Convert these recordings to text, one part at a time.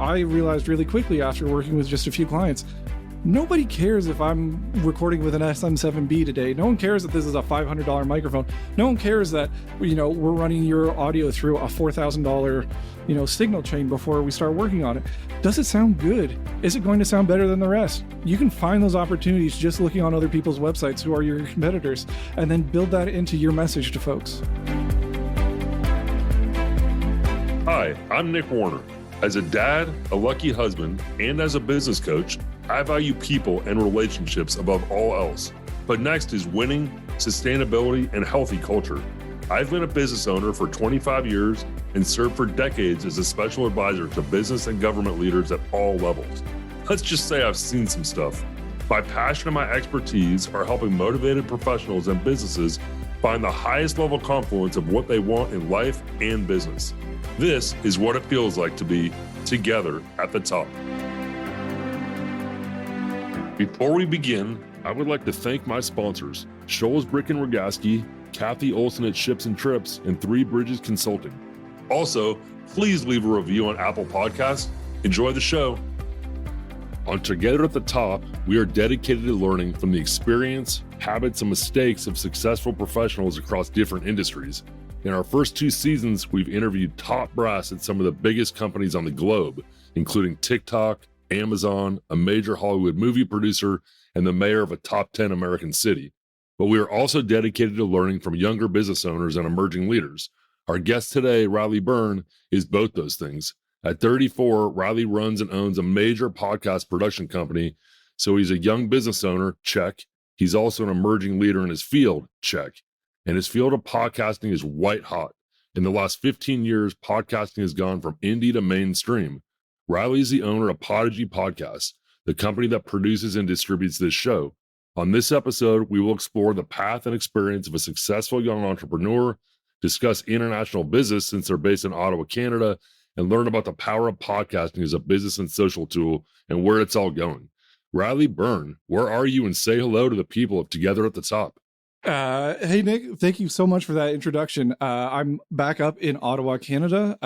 I realized really quickly after working with just a few clients, nobody cares if I'm recording with an SM7B today. No one cares that this is a $500 microphone. No one cares that, we're running your audio through a $4,000, signal chain before we start working on it. Does it sound good? Is it going to sound better than the rest? You can find those opportunities just looking on other people's websites who are your competitors, and then build that into your message to folks. Hi, I'm Nick Warner. As a dad, a lucky husband, and as a business coach, I value people and relationships above all else. But next is winning, sustainability, and healthy culture. I've been a business owner for 25 years and served for decades as a special advisor to business and government leaders at all levels. Let's just say I've seen some stuff. My passion and my expertise are helping motivated professionals and businesses find the highest level confluence of what they want in life and business. This is what it feels like to be together at the top. Before we begin, I would like to thank my sponsors, Scholes Brick and Rogaski, Kathy Olson at Ships and Trips, and Three Bridges Consulting. Also, please leave a review on Apple Podcasts. Enjoy the show. On Together at the Top, we are dedicated to learning from the experience, habits, and mistakes of successful professionals across different industries. In our first 2 seasons, we've interviewed top brass at some of the biggest companies on the globe, including TikTok, Amazon, a major Hollywood movie producer, and the mayor of a top 10 American city. But we are also dedicated to learning from younger business owners and emerging leaders. Our guest today, Riley Byrne, is both those things. At 34, Riley runs and owns a major podcast production company. So he's a young business owner, check. He's also an emerging leader in his field, check. And his field of podcasting is white hot. In the last 15 years, podcasting has gone from indie to mainstream. Riley is the owner of Podigy Podcasts, the company that produces and distributes this show. On this episode, we will explore the path and experience of a successful young entrepreneur, discuss international business since they're based in Ottawa, Canada, and learn about the power of podcasting as a business and social tool and where it's all going. Riley Byrne, where are you? And say hello to the people of Together at the Top. Hey, Nick, thank you so much for that introduction. I'm back up in Ottawa, Canada.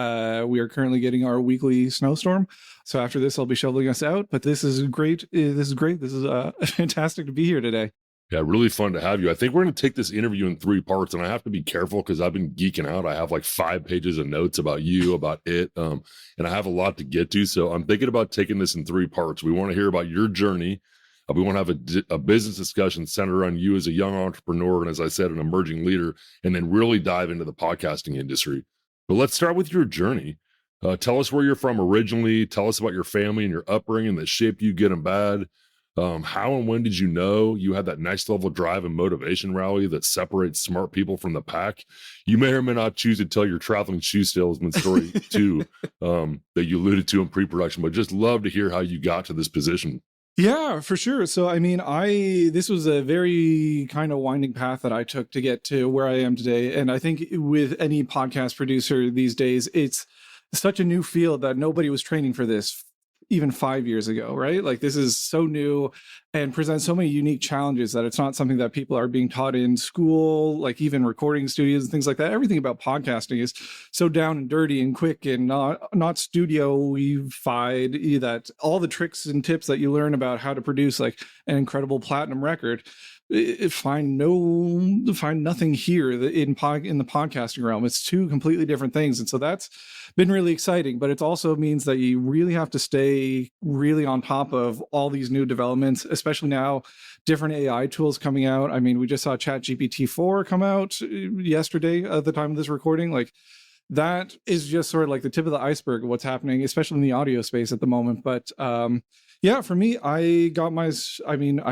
We are currently getting our weekly snowstorm. So after this, I'll be shoveling us out. But this is great. This is great. This is fantastic to be here today. Yeah, really fun to have you. I think we're going to take this interview in 3 parts, and I have to be careful because I've been geeking out. I have like 5 pages of notes about you, about it, and I have a lot to get to. So I'm thinking about taking this in 3 parts. We want to hear about your journey. We want to have a business discussion centered on you as a young entrepreneur and, as I said, an emerging leader, and then really dive into the podcasting industry. But let's start with your journey. Tell us where you're from originally. Tell us about your family and your upbringing that shaped you good and bad. How and when did you know you had that next level drive and motivation, Riley, that separates smart people from the pack? You may or may not choose to tell your traveling shoe salesman story too, that you alluded to in pre-production, but just love to hear how you got to this position. Yeah, for sure. So, I mean, this was a very kind of winding path that I took to get to where I am today. And I think with any podcast producer these days, it's such a new field that nobody was training for this even 5 years ago, right? Like, this is so new and presents so many unique challenges that it's not something that people are being taught in school, like even recording studios and things like that. Everything about podcasting is so down and dirty and quick and not studio-ified, that all the tricks and tips that you learn about how to produce like an incredible platinum record, find nothing here in the podcasting realm. It's 2 completely different things. And so that's been really exciting, but it also means that you really have to stay really on top of all these new developments, especially now, different AI tools coming out. I mean, we just saw ChatGPT-4 come out yesterday at the time of this recording. Like, that is just sort of like the tip of the iceberg of what's happening, especially in the audio space at the moment. But yeah, for me, I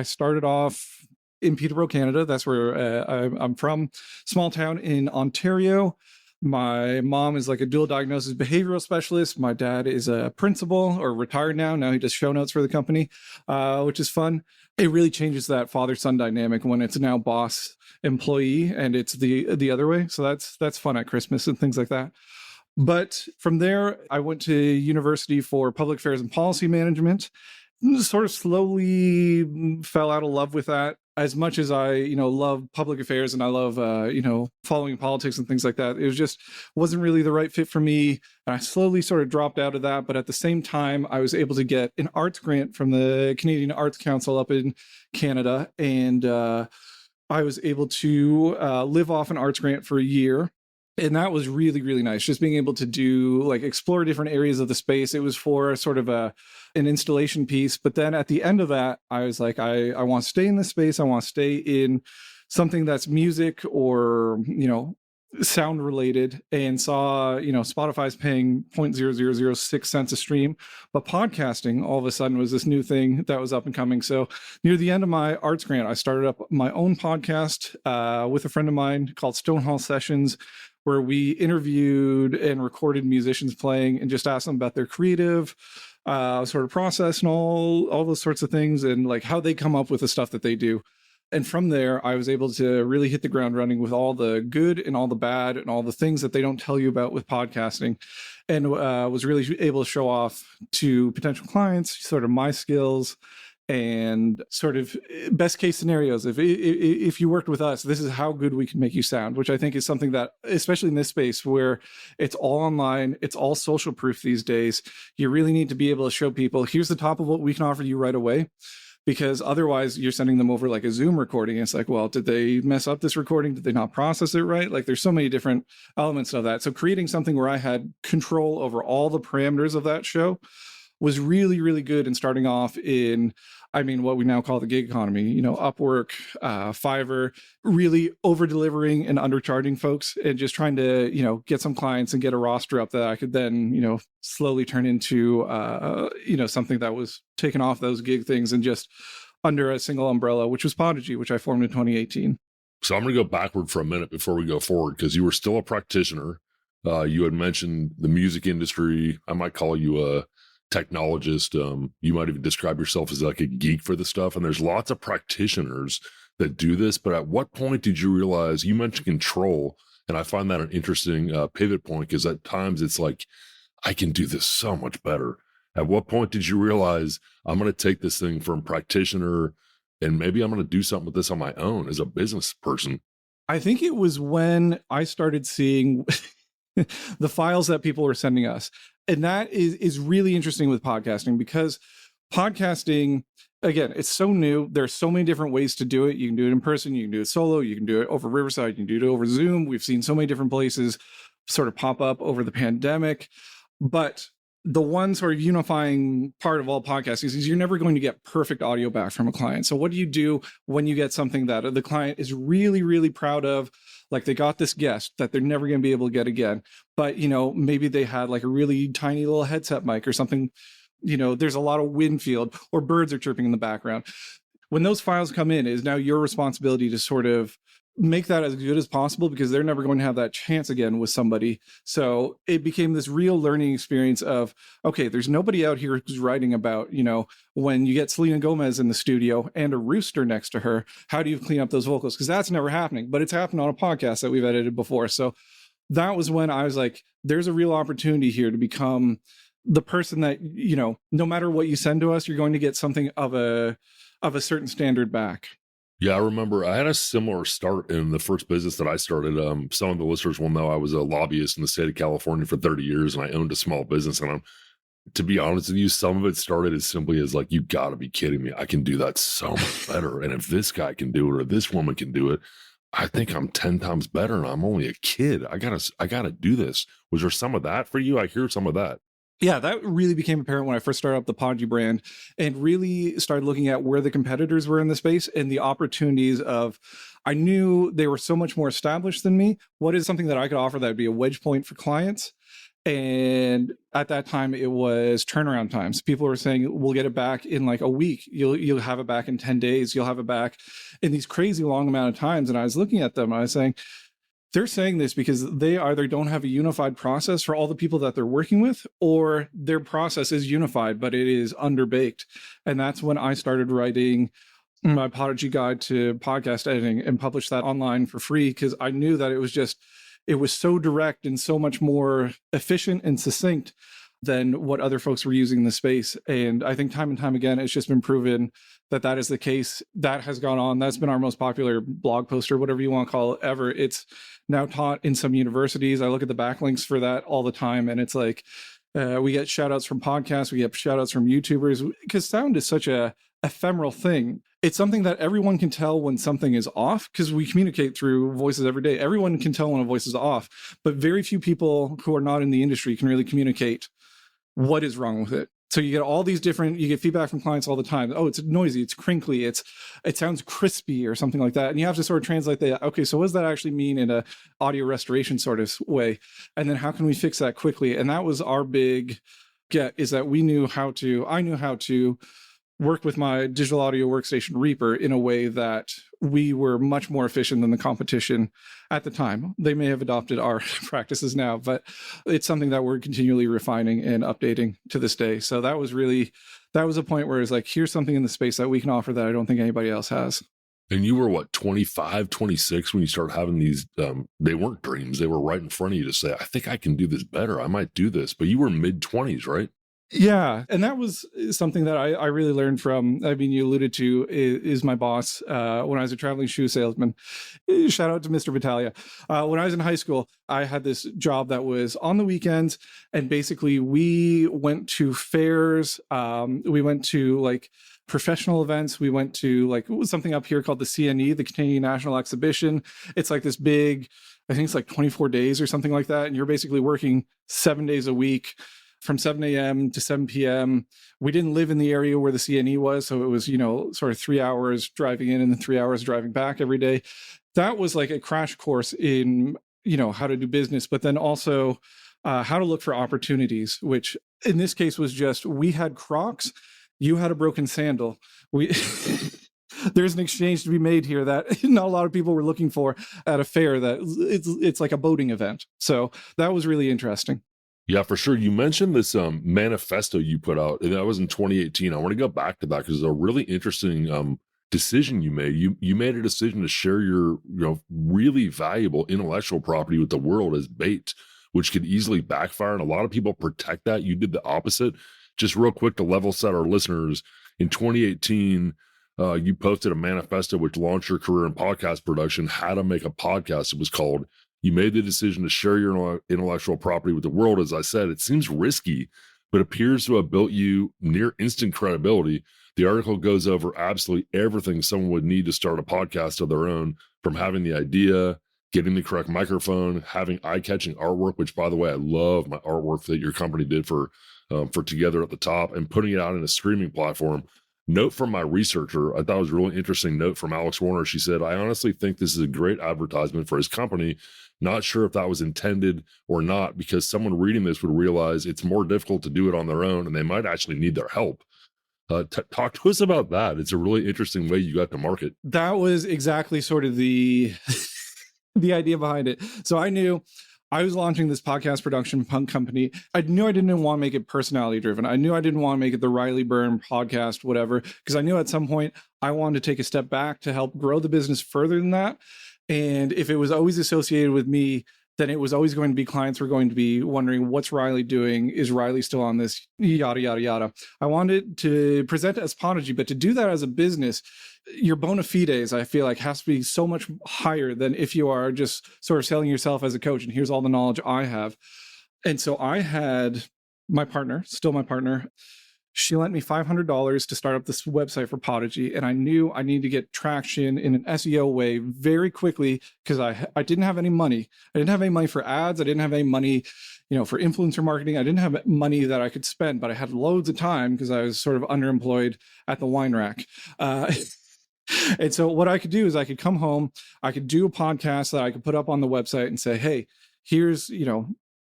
started off in Peterborough, Canada. That's where I'm from. Small town in Ontario. My mom is like a dual diagnosis behavioral specialist. My dad is a principal, or retired now. Now he does show notes for the company, which is fun. It really changes that father-son dynamic when it's now boss employee and it's the other way. So that's fun at Christmas and things like that. But from there, I went to university for public affairs and policy management. Sort of slowly fell out of love with that. as much as I, love public affairs and I love, following politics and things like that, it was just wasn't really the right fit for me. And I slowly sort of dropped out of that. But at the same time, I was able to get an arts grant from the Canadian Arts Council up in Canada. And I was able to live off an arts grant for a year. And that was really, really nice. Just being able to do explore different areas of the space. It was for sort of an installation piece. But then at the end of that, I was like, I want to stay in this space. I want to stay in something that's music or, sound related, and saw, Spotify's paying 0.0006 cents a stream. But podcasting all of a sudden was this new thing that was up and coming. So near the end of my arts grant, I started up my own podcast with a friend of mine called Stonehall Sessions, where we interviewed and recorded musicians playing and just asked them about their creative sort of process and all those sorts of things, and how they come up with the stuff that they do. And from there, I was able to really hit the ground running with all the good and all the bad and all the things that they don't tell you about with podcasting, and was really able to show off to potential clients sort of my skills and sort of best case scenarios. If you worked with us, this is how good we can make you sound, which I think is something that, especially in this space where it's all online, it's all social proof these days, you really need to be able to show people, here's the top of what we can offer you right away. Because otherwise you're sending them over a Zoom recording. It's well, did they mess up this recording? Did they not process it right? There's so many different elements of that. So creating something where I had control over all the parameters of that show was really, really good in starting off in, what we now call the gig economy, Upwork, Fiverr, really over delivering and undercharging folks, and just trying to, get some clients and get a roster up that I could then, slowly turn into, something that was taken off those gig things and just under a single umbrella, which was Podigy, which I formed in 2018. So I'm going to go backward for a minute before we go forward, because you were still a practitioner. You had mentioned the music industry. I might call you a technologist. You might even describe yourself as a geek for the stuff. And there's lots of practitioners that do this. But at what point did you realize, you mentioned control, and I find that an interesting pivot point, because at times it's I can do this so much better. At what point did you realize, I'm going to take this thing from practitioner and maybe I'm going to do something with this on my own as a business person? I think it was when I started seeing the files that people were sending us. And that is really interesting with podcasting, because podcasting, again, it's so new. There's so many different ways to do it. You can do it in person. You can do it solo. You can do it over Riverside. You can do it over Zoom. We've seen so many different places sort of pop up over the pandemic. But the one sort of unifying part of all podcasting is you're never going to get perfect audio back from a client. So what do you do when you get something that the client is really, really proud of? They got this guest that they're never going to be able to get again, but maybe they had a really tiny little headset mic or something, there's a lot of wind field or birds are chirping in the background. When those files come in, it is now your responsibility to sort of make that as good as possible, because they're never going to have that chance again with somebody. So it became this real learning experience of, okay, there's nobody out here who's writing about, when you get Selena Gomez in the studio and a rooster next to her, how do you clean up those vocals? Because that's never happening, but it's happened on a podcast that we've edited before. So that was when I was like, there's a real opportunity here to become the person that, no matter what you send to us, you're going to get something of a certain standard back. Yeah, I remember I had a similar start in the first business that I started. Some of the listeners will know I was a lobbyist in the state of California for 30 years, and I owned a small business. And to be honest with you, some of it started as simply as you got to be kidding me. I can do that so much better. And if this guy can do it or this woman can do it, I think I'm 10 times better, and I'm only a kid. I gotta do this. Was there some of that for you? I hear some of that. Yeah, that really became apparent when I first started up the Podigy brand and really started looking at where the competitors were in the space and the opportunities of, I knew they were so much more established than me. What is something that I could offer that would be a wedge point for clients? And at that time, it was turnaround times. People were saying, we'll get it back in a week. You'll have it back in 10 days. You'll have it back in these crazy long amount of times. And I was looking at them and I was saying, they're saying this because they either don't have a unified process for all the people that they're working with, or their process is unified, but it is underbaked. And that's when I started writing my Podigy guide to podcast editing and published that online for free, because I knew that it was so direct and so much more efficient and succinct. than what other folks were using in the space. And I think time and time again, it's just been proven that that is the case. That has gone on. That's been our most popular blog post or whatever you want to call it ever. It's now taught in some universities. I look at the backlinks for that all the time. And it's like, we get shout outs from podcasts. We get shout outs from YouTubers because sound is such a ephemeral thing. It's something that everyone can tell when something is off because we communicate through voices every day. Everyone can tell when a voice is off, but very few people who are not in the industry can really communicate what is wrong with it. So you get all these different, you get feedback from clients all the time. Oh, it's noisy, it's crinkly, it sounds crispy or something like that. And you have to sort of translate that. Okay, so what does that actually mean in a audio restoration sort of way? And then how can we fix that quickly? And that was our big get, is that I knew how to work with my digital audio workstation Reaper in a way that we were much more efficient than the competition at the time. They may have adopted our practices now, but it's something that we're continually refining and updating to this day. So that was a point where it's like, here's something in the space that we can offer that I don't think anybody else has. And you were what, 25, 26 when you started having these, they weren't dreams. They were right in front of you to say, I think I can do this better. I might do this. But you were mid-20s, right? Yeah. And that was something that I really learned from, I mean, you alluded to is my boss when I was a traveling shoe salesman. Shout out to Mr. Battaglia. When I was in high school, I had this job that was on the weekends. And basically we went to fairs. We went to like professional events. We went to like something up here called the CNE, the Canadian National Exhibition. It's like this big, I think it's like 24 days or something like that. And you're basically working 7 days a week, from 7 a.m. to 7 p.m. We didn't live in the area where the CNE was. So it was, sort of 3 hours driving in and then 3 hours driving back every day. That was like a crash course in, how to do business, but then also how to look for opportunities, which in this case was just, we had Crocs, you had a broken sandal. There's an exchange to be made here that not a lot of people were looking for at a fair that it's like a boating event. So that was really interesting. Yeah, for sure. You mentioned this manifesto you put out, and that was in 2018. I want to go back to that because it's a really interesting decision you made. You made a decision to share your really valuable intellectual property with the world as bait, which could easily backfire. And a lot of people protect that. You did the opposite. Just real quick to level set our listeners, in 2018, you posted a manifesto which launched your career in podcast production, How to Make a Podcast, it was called. You made the decision to share your intellectual property with the world. As I said, it seems risky, but appears to have built you near instant credibility. The article goes over absolutely everything someone would need to start a podcast of their own, from having the idea, getting the correct microphone, having eye-catching artwork, which, by the way, I love my artwork that your company did for Together at the top, and putting it out in a streaming platform. Note from my researcher, I thought it was a really interesting note from Alex Warner. She said, I honestly think this is a great advertisement for his company. Not sure if that was intended or not, because someone reading this would realize it's more difficult to do it on their own and they might actually need their help. Talk to us about that. It's a really interesting way you got to market. That was exactly sort of the idea behind it. So I knew I was launching this podcast production punk company. I knew I didn't want to make it personality driven. I knew I didn't want to make it the Riley Byrne podcast, whatever, because I knew at some point I wanted to take a step back to help grow the business further than that. And if it was always associated with me, then it was always going to be clients were going to be wondering, what's Riley doing? Is Riley still on this? Yada, yada, yada. I wanted to present it as Podigy, but to do that as a business, your bona fides, I feel like, has to be so much higher than if you are just sort of selling yourself as a coach and here's all the knowledge I have. And so I had my partner, still my partner, she lent me $500 to start up this website for Podigy. And I knew I needed to get traction in an SEO way very quickly because I didn't have any money. I didn't have any money for ads. I didn't have any money, for influencer marketing. I didn't have money that I could spend, but I had loads of time because I was sort of underemployed at the wine rack. And so what I could do is I could come home, I could do a podcast that I could put up on the website and say, hey, here's,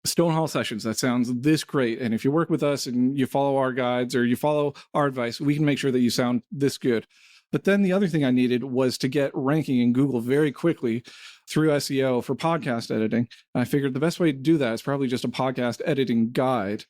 Stonehall Sessions, that sounds this great. And if you work with us and you follow our guides or you follow our advice, we can make sure that you sound this good. But then the other thing I needed was to get ranking in Google very quickly through SEO for podcast editing. And I figured the best way to do that is probably just a podcast editing guide.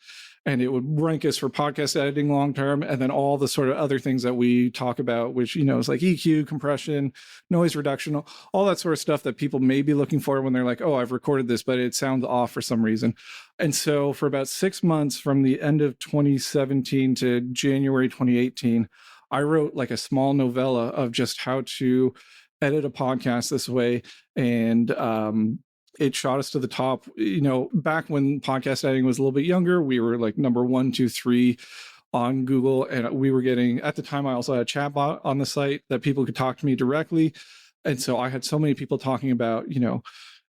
And it would rank us for podcast editing long term, and then all the sort of other things that we talk about, which, is like EQ, compression, noise reduction, all that sort of stuff that people may be looking for when they're like, oh, I've recorded this, but it sounds off for some reason. And so for about 6 months from the end of 2017 to January 2018, I wrote like a small novella of just how to edit a podcast this way. And it shot us to the top. Back when podcast editing was a little bit younger, we were like number 1, 2, 3 on Google. And we were getting, at the time, I also had a chat bot on the site that people could talk to me directly. And so I had so many people talking about,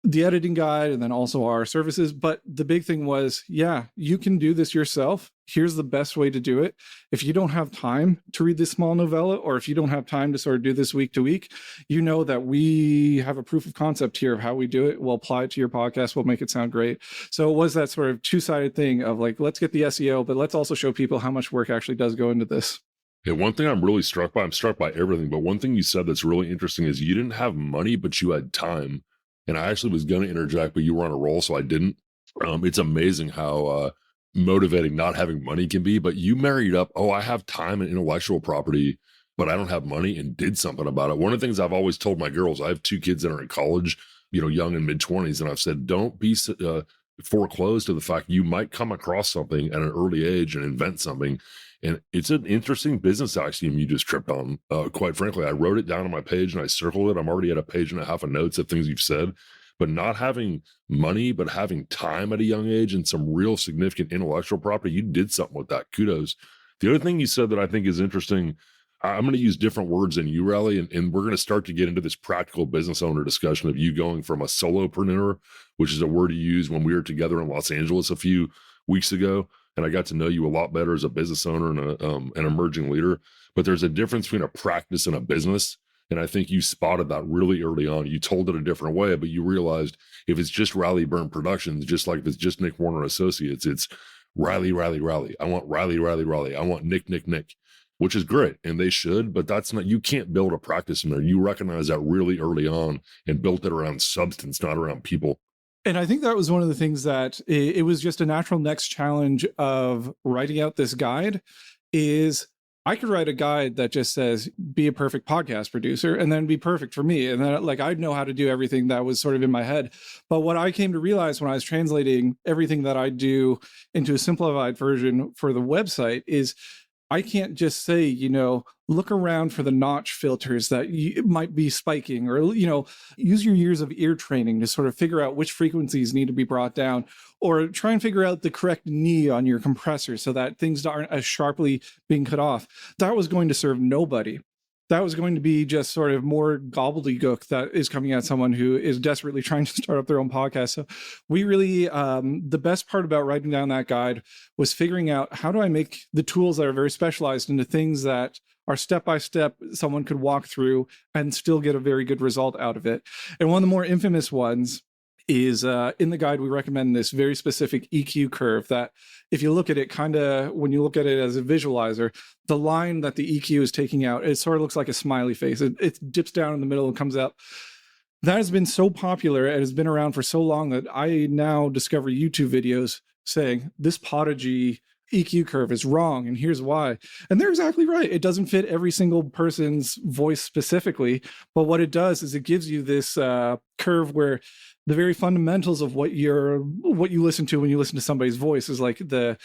the editing guide and then also our services. But the big thing was, yeah, you can do this yourself. Here's the best way to do it. If you don't have time to read this small novella, or if you don't have time to sort of do this week to week, that we have a proof of concept here of how we do it. We'll apply it to your podcast. We'll make it sound great. So it was that sort of two-sided thing of like, let's get the SEO, but let's also show people how much work actually does go into this. Yeah, one thing I'm struck by everything, but one thing you said that's really interesting is you didn't have money, but you had time. And I actually was going to interject, but you were on a roll, so I didn't. It's amazing how motivating not having money can be, but you married up, I have time and intellectual property, but I don't have money, and did something about it. One of the things I've always told my girls, I have 2 kids that are in college, young and mid-20s, and I've said, don't be foreclosed to the fact you might come across something at an early age and invent something. And it's an interesting business axiom you just tripped on. Quite frankly, I wrote it down on my page and I circled it. I'm already at a page and a half of notes of things you've said, but not having money, but having time at a young age and some real significant intellectual property, you did something with that. Kudos. The other thing you said that I think is interesting, I'm going to use different words than you, Riley, and we're going to start to get into this practical business owner discussion of you going from a solopreneur, which is a word you used when we were together in Los Angeles a few weeks ago, and I got to know you a lot better as a business owner and an emerging leader. But there's a difference between a practice and a business. And I think you spotted that really early on. You told it a different way, but you realized if it's just Riley Byrne Productions, just like if it's just Nick Warner Associates, it's Riley, Riley, Riley. I want Riley, Riley, Riley. I want Nick, Nick, Nick, which is great. And they should, but that's not, you can't build a practice in there. You recognize that really early on and built it around substance, not around people. And I think that was one of the things that it was just a natural next challenge of writing out this guide is I could write a guide that just says, be a perfect podcast producer, and then be perfect for me. And then I'd know how to do everything that was sort of in my head. But what I came to realize when I was translating everything that I do into a simplified version for the website is I can't just say, look around for the notch filters that might be spiking, or, use your years of ear training to sort of figure out which frequencies need to be brought down, or try and figure out the correct knee on your compressor so that things aren't as sharply being cut off. That was going to serve nobody. That was going to be just sort of more gobbledygook that is coming at someone who is desperately trying to start up their own podcast. So we really, the best part about writing down that guide was figuring out how do I make the tools that are very specialized into things that are step-by-step someone could walk through and still get a very good result out of it. And one of the more infamous ones is in the guide, we recommend this very specific EQ curve that if you look at it when you look at it as a visualizer, the line that the EQ is taking out, it sort of looks like a smiley face. It dips down in the middle and comes up. That has been so popular and has been around for so long that I now discover YouTube videos saying this Podigy EQ curve is wrong, and here's why. And they're exactly right. It doesn't fit every single person's voice specifically, but what it does is it gives you this curve where the very fundamentals of what you listen to when you listen to somebody's voice is like the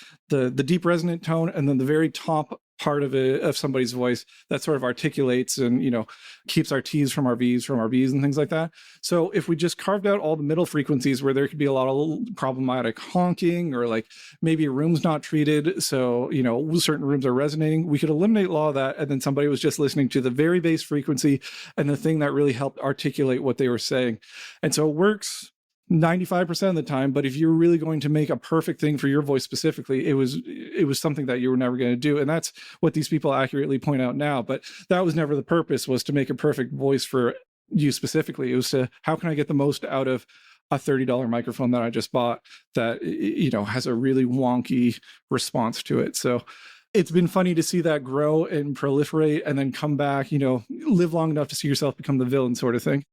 deep resonant tone, and then the very top part of somebody's voice that sort of articulates and keeps our T's from our V's from our B's and things like that. So if we just carved out all the middle frequencies where there could be a lot of problematic honking, or like maybe a room's not treated, so certain rooms are resonating, we could eliminate a lot of that, and then somebody was just listening to the very base frequency and the thing that really helped articulate what they were saying. And so it works 95% of the time, but if you're really going to make a perfect thing for your voice specifically, it was something that you were never going to do. And that's what these people accurately point out now. But that was never the purpose, was to make a perfect voice for you specifically. It was to, how can I get the most out of a $30 microphone that I just bought that, has a really wonky response to it. So it's been funny to see that grow and proliferate and then come back, live long enough to see yourself become the villain sort of thing.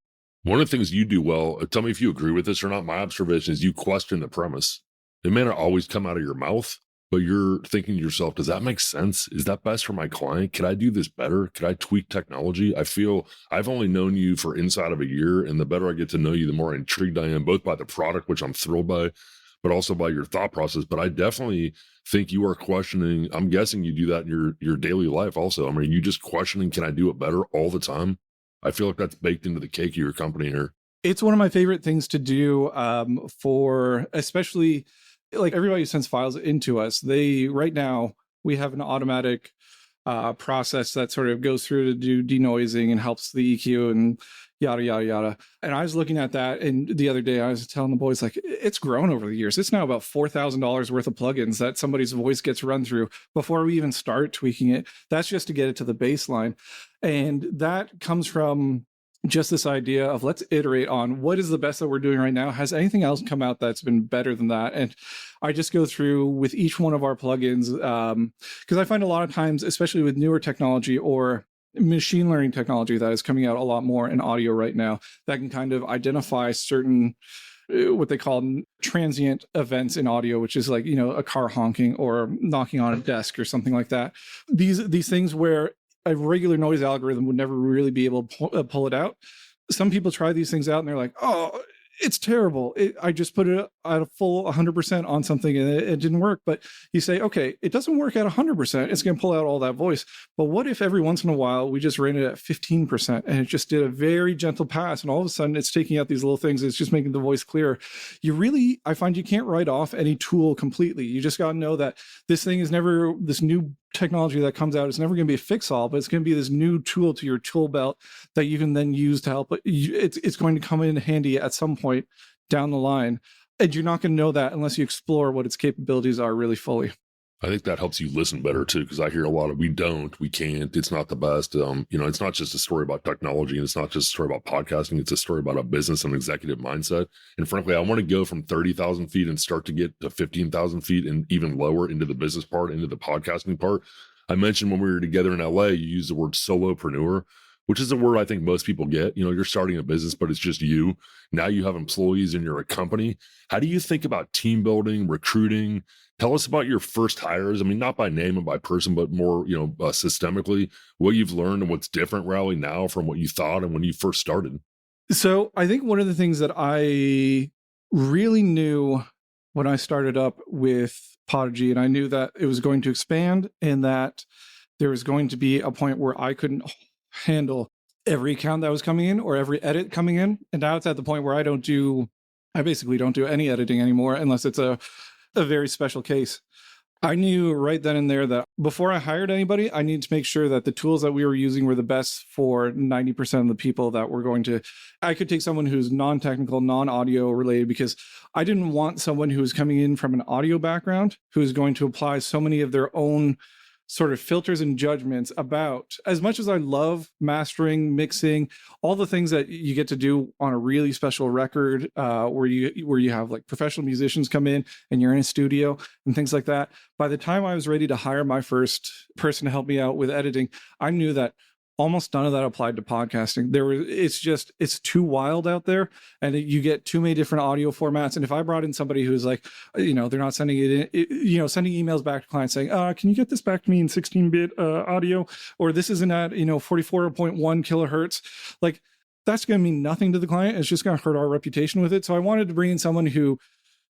One of the things you do well, tell me if you agree with this or not, my observation is you question the premise. It may not always come out of your mouth, but you're thinking to yourself, does that make sense? Is that best for my client? Could I do this better? Could I tweak technology? I feel I've only known you for inside of a year, and the better I get to know you, the more intrigued I am, both by the product, which I'm thrilled by, but also by your thought process. But I definitely think you are questioning. I'm guessing you do that in your daily life also. I mean, you just questioning, can I do it better all the time? I feel like that's baked into the cake of your company here. It's one of my favorite things to do, for especially like everybody who sends files into us. Right now we have an automatic process that sort of goes through to do denoising and helps the EQ and yada yada yada. And I was looking at that, and the other day I was telling the boys, like, it's grown over the years. It's now about $4,000 worth of plugins that somebody's voice gets run through before we even start tweaking it. That's just to get it to the baseline. And that comes from just this idea of let's iterate on what is the best that we're doing right now. Has anything else come out that's been better than that? And I just go through with each one of our plugins, because I find a lot of times, especially with newer technology or machine learning technology that is coming out a lot more in audio right now, that can kind of identify certain what they call transient events in audio, which is like, a car honking or knocking on a desk or something like that. These things where a regular noise algorithm would never really be able to pull it out. Some people try these things out and they're like, oh, it's terrible. I just put it at a full 100% on something and it didn't work. But you say, okay, it doesn't work at 100%. It's going to pull out all that voice. But what if every once in a while we just ran it at 15% and it just did a very gentle pass, and all of a sudden it's taking out these little things. It's just making the voice clearer. I find you can't write off any tool completely. You just got to know that this thing is never, this new technology that comes out, it's never going to be a fix-all, but it's going to be this new tool to your tool belt that you can then use to help. It's going to come in handy at some point down the line, and you're not going to know that unless you explore what its capabilities are really fully. I think that helps you listen better too, because I hear a lot of we can't, it's not the best. It's not just a story about technology, and it's not just a story about podcasting. It's a story about a business and executive mindset. And frankly, I want to go from 30,000 feet and start to get to 15,000 feet and even lower into the business part, into the podcasting part. I mentioned when we were together in LA, you used the word solopreneur, which is a word I think most people get. You're starting a business, but it's just you. Now you have employees and you're a company. How do you think about team building, recruiting? Tell us about your first hires. I mean, not by name and by person, but more, systemically, what you've learned and what's different, Riley, now from what you thought and when you first started. So I think one of the things that I really knew when I started up with Podigy, and I knew that it was going to expand and that there was going to be a point where I couldn't handle every account that was coming in or every edit coming in. And now it's at the point where I basically don't do any editing anymore unless it's a very special case. I knew right then and there that before I hired anybody, I needed to make sure that the tools that we were using were the best for 90% of the people that were going to. I could take someone who's non-technical, non-audio related, because I didn't want someone who was coming in from an audio background who is going to apply so many of their own sort of filters and judgments about, as much as I love mastering, mixing, all the things that you get to do on a really special record, where you have like professional musicians come in and you're in a studio and things like that. By the time I was ready to hire my first person to help me out with editing, I knew that almost none of that applied to podcasting. It's too wild out there, and you get too many different audio formats. And if I brought in somebody who's like, they're not sending it in, sending emails back to clients saying, can you get this back to me in 16-bit audio, or this isn't at 44.1 kilohertz, like that's going to mean nothing to the client. It's just going to hurt our reputation with it. So I wanted to bring in someone who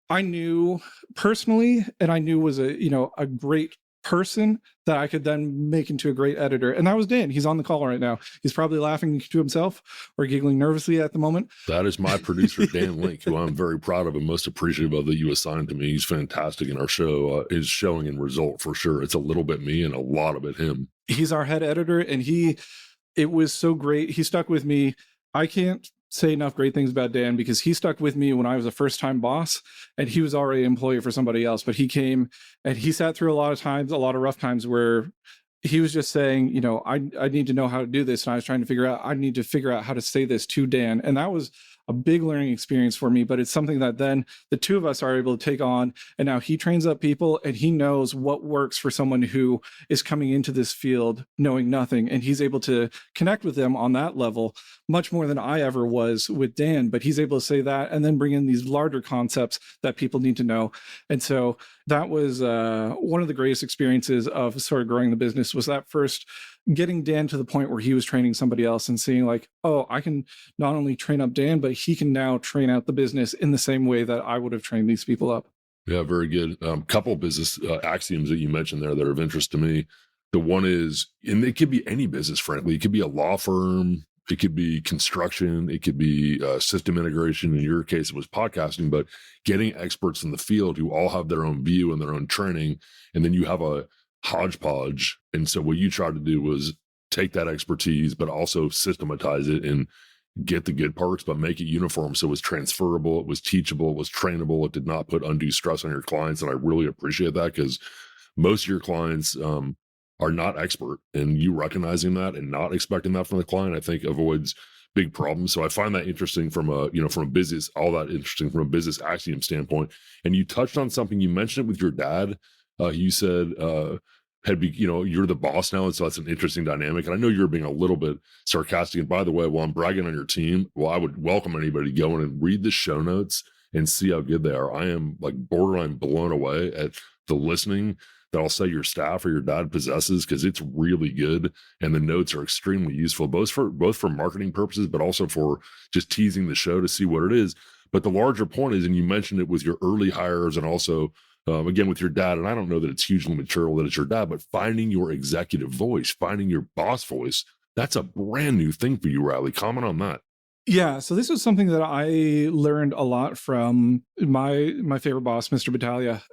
I knew personally, and I knew was a great person that I could then make into a great editor. And that was Dan. He's on the call right now. He's probably laughing to himself or giggling nervously at the moment. That is my producer, Dan Link, who I'm very proud of and most appreciative of that you assigned to me. He's fantastic in our show. Is showing in result for sure. It's a little bit me and a lot of it him. He's our head editor, and it was so great. He stuck with me. I can't say enough great things about Dan, because he stuck with me when I was a first-time boss, and he was already an employee for somebody else, but he came and he sat through a lot of rough times where he was just saying, I need to know how to do this. And I was trying to I need to figure out how to say this to Dan. And a big learning experience for me, but it's something that then the two of us are able to take on. And now he trains up people and he knows what works for someone who is coming into this field knowing nothing. And he's able to connect with them on that level much more than I ever was with Dan, but he's able to say that and then bring in these larger concepts that people need to know. And so that was one of the greatest experiences of sort of growing the business, was that first getting Dan to the point where he was training somebody else and seeing like, oh, I can not only train up Dan, but he can now train out the business in the same way that I would have trained these people up. Yeah, very good. Couple of business axioms that you mentioned there that are of interest to me. The one is, and it could be any business, frankly. It could be a law firm. It could be construction. It could be system integration. In your case, it was podcasting, but getting experts in the field who all have their own view and their own training. And then you have a hodgepodge. And so what you tried to do was take that expertise, but also systematize it and get the good parts, but make it uniform. So it was transferable. It was teachable. It was trainable. It did not put undue stress on your clients. And I really appreciate that, because most of your clients are not expert, and you recognizing that and not expecting that from the client, I think avoids big problems. So I find that interesting from a business, all that interesting from a business axiom standpoint. And you touched on something, you mentioned it with your dad. You said, you're the boss now. And so that's an interesting dynamic. And I know you're being a little bit sarcastic. And by the way, while I'm bragging on your team, well, I would welcome anybody to go in and read the show notes and see how good they are. I am like borderline blown away at the listening that I'll say your staff or your dad possesses, because it's really good. And the notes are extremely useful, both for marketing purposes, but also for just teasing the show to see what it is. But the larger point is, and you mentioned it with your early hires and also, again, with your dad, and I don't know that it's hugely material that it's your dad, but finding your executive voice, finding your boss voice, that's a brand new thing for you, Riley. Comment on that. Yeah, so this was something that I learned a lot from my favorite boss, Mr. Battaglia,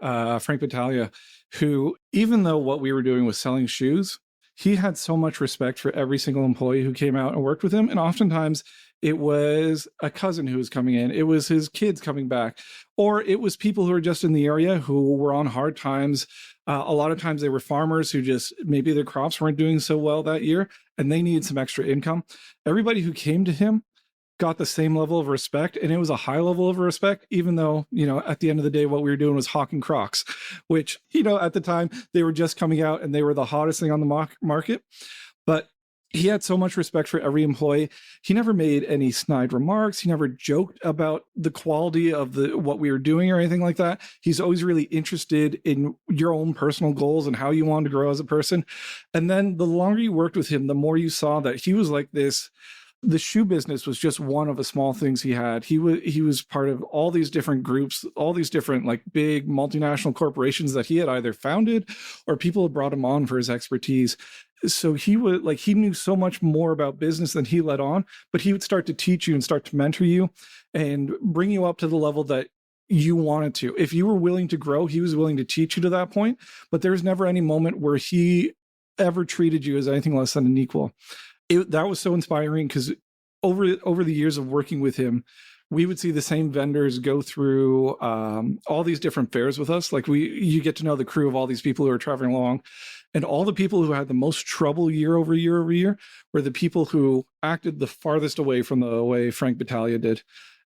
Frank Battaglia, who, even though what we were doing was selling shoes, he had so much respect for every single employee who came out and worked with him. And oftentimes it was a cousin who was coming in, it was his kids coming back, or it was people who were just in the area who were on hard times. A lot of times they were farmers who just, maybe their crops weren't doing so well that year and they needed some extra income. Everybody who came to him got the same level of respect, and it was a high level of respect, even though, at the end of the day, what we were doing was hawking Crocs, which, at the time they were just coming out and they were the hottest thing on the market. But he had so much respect for every employee. He never made any snide remarks. He never joked about the quality of what we were doing or anything like that. He's always really interested in your own personal goals and how you want to grow as a person. And then the longer you worked with him, the more you saw that he was like this. The shoe business was just one of the small things he had. He was part of all these different groups, all these different like big multinational corporations that he had either founded or people had brought him on for his expertise. So he knew so much more about business than he let on, but he would start to teach you and start to mentor you and bring you up to the level that you wanted to. If you were willing to grow, he was willing to teach you to that point, but there was never any moment where he ever treated you as anything less than an equal. That was so inspiring, because over the years of working with him, we would see the same vendors go through all these different fairs with us. Like you get to know the crew of all these people who are traveling along, and all the people who had the most trouble year over year were the people who acted the farthest away from the way Frank Battaglia did.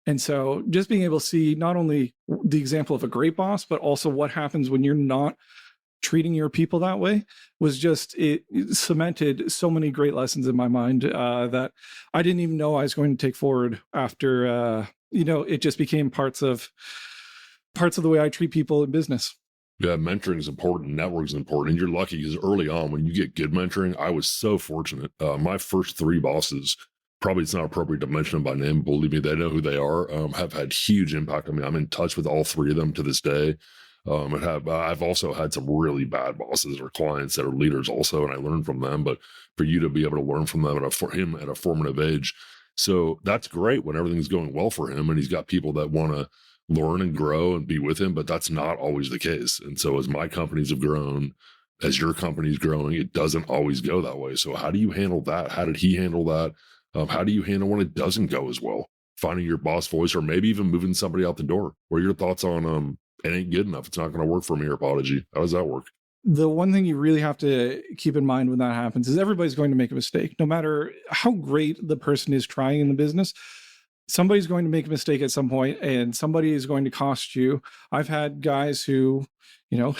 And so just being able to see not only the example of a great boss, but also what happens when you're not treating your people that way was just, it cemented so many great lessons in my mind that I didn't even know I was going to take forward after, it just became parts of the way I treat people in business. Yeah, mentoring is important. Networking is important. And you're lucky, because early on, when you get good mentoring, I was so fortunate. My first three bosses, probably it's not appropriate to mention them by name, believe me, they know who they are, have had huge impact on me. I'm in touch with all three of them to this day. I've also had some really bad bosses or clients that are leaders also, and I learned from them. But for you to be able to learn from them for him at a formative age, so that's great when everything's going well for him, and he's got people that want to learn and grow and be with him. But that's not always the case. And so as my companies have grown, as your company's growing, it doesn't always go that way. So how do you handle that? How did he handle that? How do you handle when it doesn't go as well? Finding your boss voice, or maybe even moving somebody out the door. What are your thoughts on it ain't good enough, it's not going to work for me, or Podigy? How does that work? The one thing you really have to keep in mind when that happens is everybody's going to make a mistake. No matter how great the person is trying in the business, somebody's going to make a mistake at some point and somebody is going to cost you. I've had guys who, you know,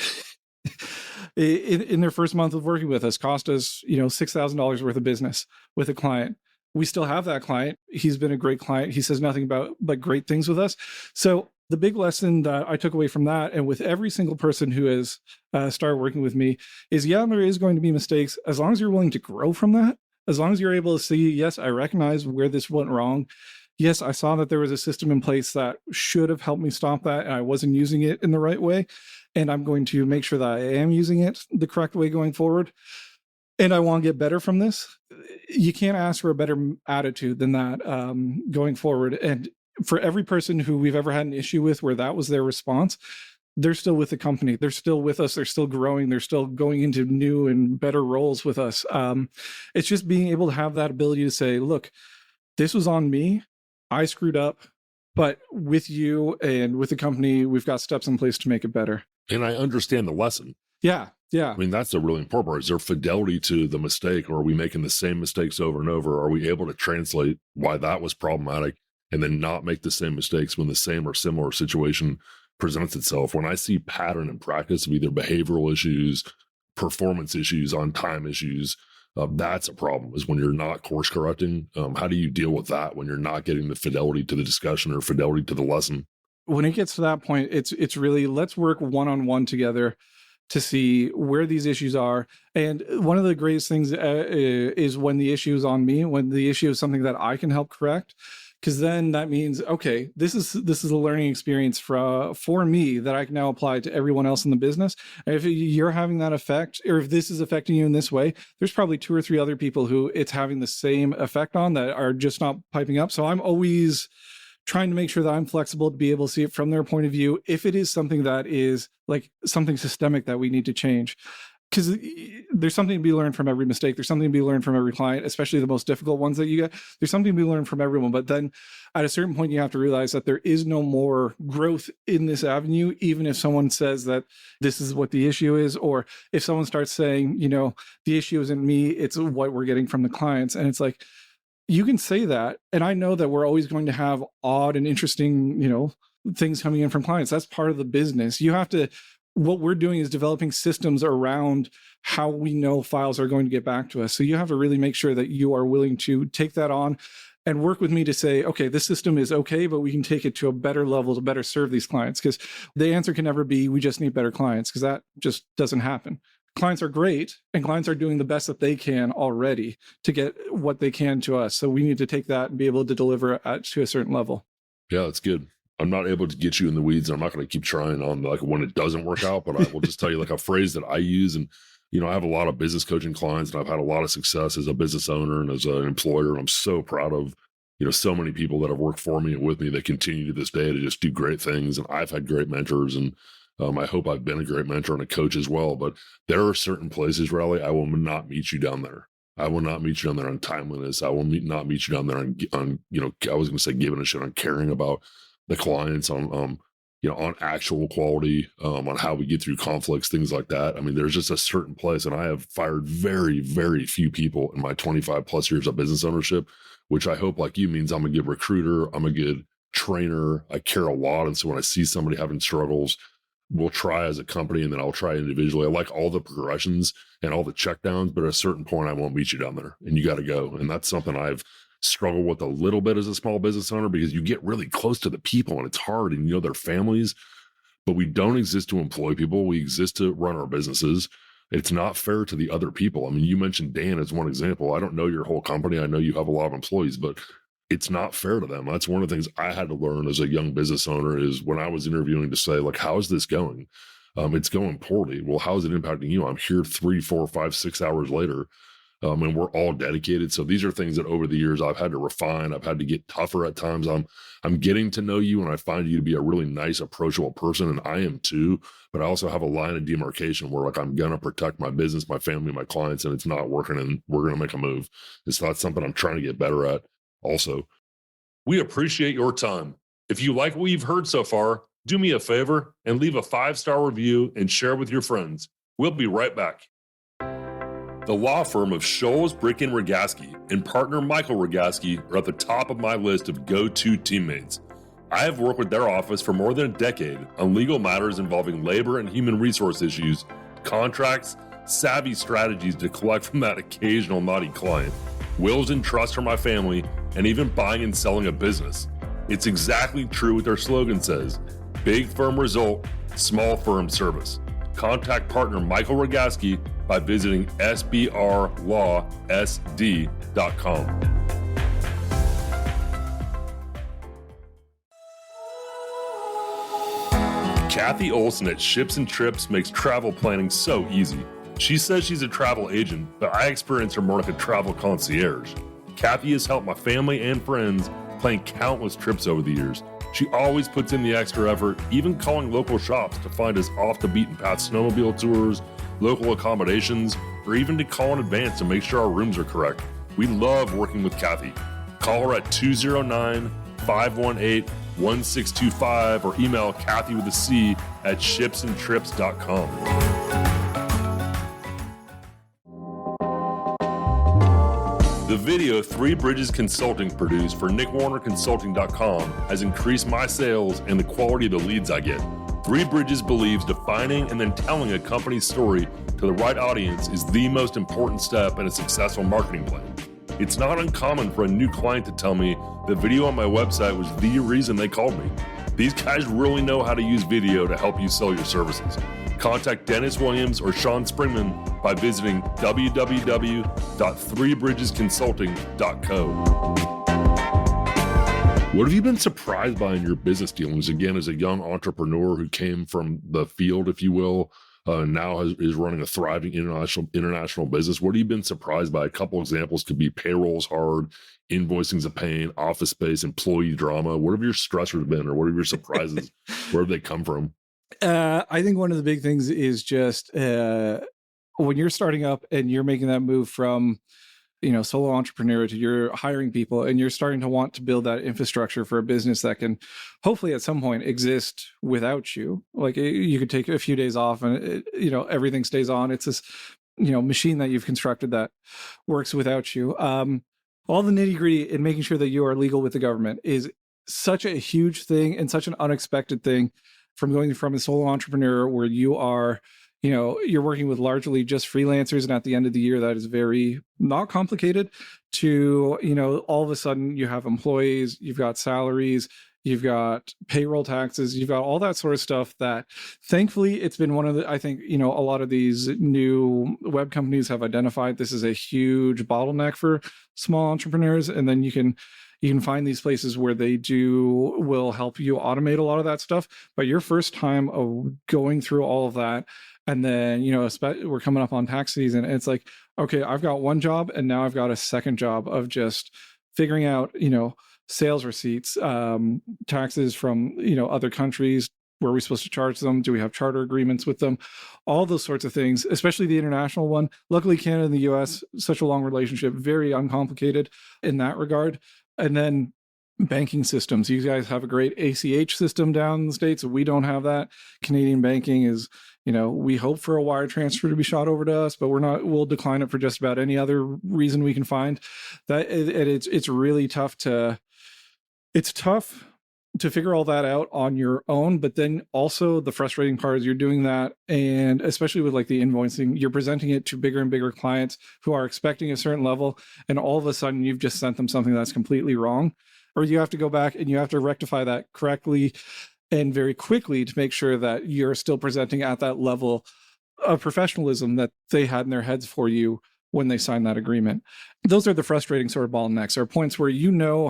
in their first month of working with us cost us, $6,000 worth of business with a client. We still have that client. He's been a great client. He says nothing but great things with us. So the big lesson that I took away from that, and with every single person who has started working with me, is there is going to be mistakes. As long as you're willing to grow from that, as long as you're able to see, yes, I recognize where this went wrong. Yes, I saw that there was a system in place that should have helped me stop that, and I wasn't using it in the right way. And I'm going to make sure that I am using it the correct way going forward. And I want to get better from this. You can't ask for a better attitude than that going forward. And for every person who we've ever had an issue with where that was their response, they're still with the company. They're still with us. They're still growing. They're still going into new and better roles with us. It's just being able to have that ability to say, look, this was on me. I screwed up, but with you and with the company, we've got steps in place to make it better. And I understand the lesson. Yeah. I mean, that's the really important part. Is there fidelity to the mistake, or are we making the same mistakes over and over? Are we able to translate why that was problematic and then not make the same mistakes when the same or similar situation presents itself? When I see pattern and practice of either behavioral issues, performance issues, on time issues, that's a problem, is when you're not course correcting. How do you deal with that when you're not getting the fidelity to the discussion or fidelity to the lesson? When it gets to that point, it's really, let's work one-on-one together to see where these issues are. And one of the greatest things is when the issue is on me, when the issue is something that I can help correct, because then that means, okay, this is a learning experience for me that I can now apply to everyone else in the business. And if you're having that effect, or if this is affecting you in this way, there's probably 2 or 3 other people who it's having the same effect on that are just not piping up. So I'm always trying to make sure that I'm flexible to be able to see it from their point of view, if it is something that is like something systemic that we need to change. Because there's something to be learned from every mistake. There's something to be learned from every client, especially the most difficult ones that you get. There's something to be learned from everyone. But then at a certain point, you have to realize that there is no more growth in this avenue, even if someone says that this is what the issue is, or if someone starts saying, the issue isn't me, it's what we're getting from the clients. And it's like, you can say that, and I know that we're always going to have odd and interesting, things coming in from clients. That's part of the business. What we're doing is developing systems around how we know files are going to get back to us. So you have to really make sure that you are willing to take that on and work with me to say, okay, this system is okay, but we can take it to a better level to better serve these clients. Because the answer can never be, we just need better clients, because that just doesn't happen. Clients are great, and clients are doing the best that they can already to get what they can to us. So we need to take that and be able to deliver to a certain level. Yeah, that's good. I'm not able to get you in the weeds. I'm not going to keep trying on like when it doesn't work out, but I will just tell you like a phrase that I use. And, I have a lot of business coaching clients, and I've had a lot of success as a business owner and as an employer. And I'm so proud of, so many people that have worked for me and with me that continue to this day to just do great things. And I've had great mentors, and I hope I've been a great mentor and a coach as well. But there are certain places, Riley, I will not meet you down there. I will not meet you down there on timeliness. I will not meet you down there on I was going to say giving a shit, on caring about the clients, on actual quality, on how we get through conflicts, things like that. I mean, there's just a certain place, and I have fired very, very few people in my 25 plus years of business ownership, which I hope, like you, means I'm a good recruiter. I'm a good trainer. I care a lot. And so when I see somebody having struggles, we'll try as a company, and then I'll try individually. I like all the progressions and all the checkdowns, but at a certain point, I won't meet you down there, and you got to go. And that's something I've struggled with a little bit as a small business owner, because you get really close to the people and it's hard, and their families, but we don't exist to employ people. We exist to run our businesses. It's not fair to the other people. I mean, you mentioned Dan as one example. I don't know your whole company. I know you have a lot of employees, but it's not fair to them. That's one of the things I had to learn as a young business owner, is when I was interviewing to say, like, how is this going? It's going poorly. Well, how is it impacting you? I'm here 3, 4, 5, 6 hours later. And we're all dedicated. So these are things that over the years I've had to refine. I've had to get tougher at times. I'm getting to know you, and I find you to be a really nice, approachable person, and I am too. But I also have a line of demarcation where, like, I'm gonna protect my business, my family, my clients, and it's not working, and we're gonna make a move. It's not something I'm trying to get better at. Also, we appreciate your time. If you like what you've heard so far, do me a favor and leave a 5-star review and share with your friends. We'll be right back. The law firm of Scholes, Brick and Rogaski and partner Michael Rogaski are at the top of my list of go-to teammates. I have worked with their office for more than a decade on legal matters involving labor and human resource issues, contracts, savvy strategies to collect from that occasional naughty client, wills and trusts for my family, and even buying and selling a business. It's exactly true what their slogan says: big firm result, small firm service. Contact partner Michael Rogaski by visiting sbrlawsd.com. Kathy Olson at Ships and Trips makes travel planning so easy. She says she's a travel agent, but I experience her more like a travel concierge. Kathy has helped my family and friends plan countless trips over the years. She always puts in the extra effort, even calling local shops to find us off the beaten path snowmobile tours, local accommodations, or even to call in advance to make sure our rooms are correct. We love working with Kathy. Call her at 209-518-1625 or email Kathy with a C at shipsandtrips.com. The video Three Bridges Consulting produced for nickwarnerconsulting.com has increased my sales and the quality of the leads I get. Three Bridges believes defining and then telling a company's story to the right audience is the most important step in a successful marketing plan. It's not uncommon for a new client to tell me the video on my website was the reason they called me. These guys really know how to use video to help you sell your services. Contact Dennis Williams or Sean Springman by visiting www.threebridgesconsulting.co. What have you been surprised by in your business dealings? Again, as a young entrepreneur who came from the field, if you will, now is running a thriving international business. What have you been surprised by? A couple examples could be payroll's hard, invoicing's a pain, office space, employee drama. What have your stressors been, or what have your surprises? Where have they come from? I think one of the big things is just when you're starting up and you're making that move from, solo entrepreneur to you're hiring people and you're starting to want to build that infrastructure for a business that can hopefully at some point exist without you. Like you could take a few days off and everything stays on. It's this, machine that you've constructed that works without you. All the nitty gritty in making sure that you are legal with the government is such a huge thing and such an unexpected thing from going from a solo entrepreneur where you are, you're working with largely just freelancers. And at the end of the year, that is very not complicated to, all of a sudden you have employees, you've got salaries, you've got payroll taxes, you've got all that sort of stuff that thankfully it's been one of the, I think, a lot of these new web companies have identified this is a huge bottleneck for small entrepreneurs. And then you can find these places where they will help you automate a lot of that stuff. But your first time of going through all of that, and then, we're coming up on tax season, and it's like, okay, I've got one job and now I've got a second job of just figuring out, sales receipts, taxes from, other countries. Where are we supposed to charge them? Do we have charter agreements with them? All those sorts of things, especially the international one. Luckily, Canada and the US, such a long relationship, very uncomplicated in that regard. And then banking systems. You guys have a great ACH system down in the States. We don't have that. Canadian banking is, we hope for a wire transfer to be shot over to us, but we'll decline it for just about any other reason we can find. That it's really tough to figure all that out on your own. But then also the frustrating part is you're doing that, and especially with like the invoicing, you're presenting it to bigger and bigger clients who are expecting a certain level, and all of a sudden you've just sent them something that's completely wrong, or you have to go back and you have to rectify that correctly and very quickly to make sure that you're still presenting at that level of professionalism that they had in their heads for you when they signed that agreement. Those are the frustrating sort of bottlenecks, are points where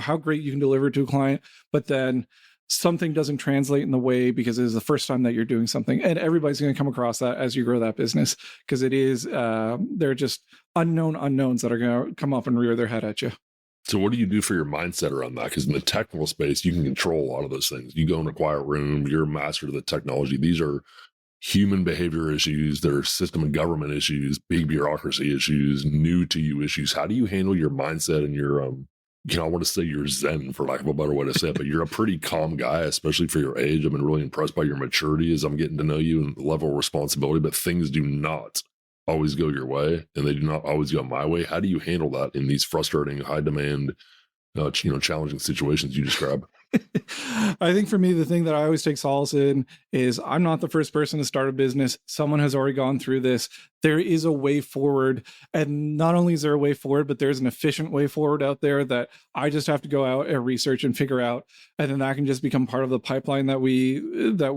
how great you can deliver to a client, but then something doesn't translate in the way because it is the first time that you're doing something. And everybody's going to come across that as you grow that business, because it is, they're just unknowns that are going to come up and rear their head at you. So what do you do for your mindset around that? Because in the technical space, you can control a lot of those things. You go and acquire a room, you're a master of the technology. These are human behavior issues, that are system and government issues, big bureaucracy issues, new to you issues. How do you handle your mindset and your, I want to say you're zen, for lack of a better way to say it, but you're a pretty calm guy, especially for your age. I've been really impressed by your maturity as I'm getting to know you and the level of responsibility, but things do not always go your way and they do not always go my way. How do you handle that in these frustrating, high demand, challenging situations you describe? I think for me, the thing that I always take solace in is I'm not the first person to start a business. Someone has already gone through this. There is a way forward. And not only is there a way forward, but there's an efficient way forward out there that I just have to go out and research and figure out. And then that can just become part of the pipeline that we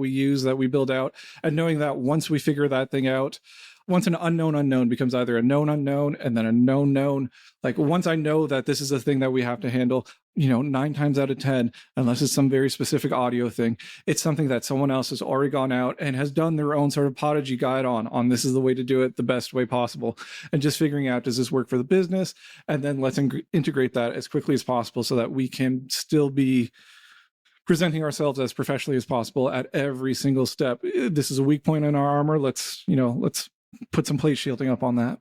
use, that we build out. And knowing that once we figure that thing out, once an unknown unknown becomes either a known unknown and then a known known, like once I know that this is a thing that we have to handle, 9 times out of 10, unless it's some very specific audio thing, it's something that someone else has already gone out and has done their own sort of Podigy guide on this is the way to do it the best way possible. And just figuring out, does this work for the business? And then let's integrate that as quickly as possible so that we can still be presenting ourselves as professionally as possible at every single step. This is a weak point in our armor. Let's put some plate shielding up on that.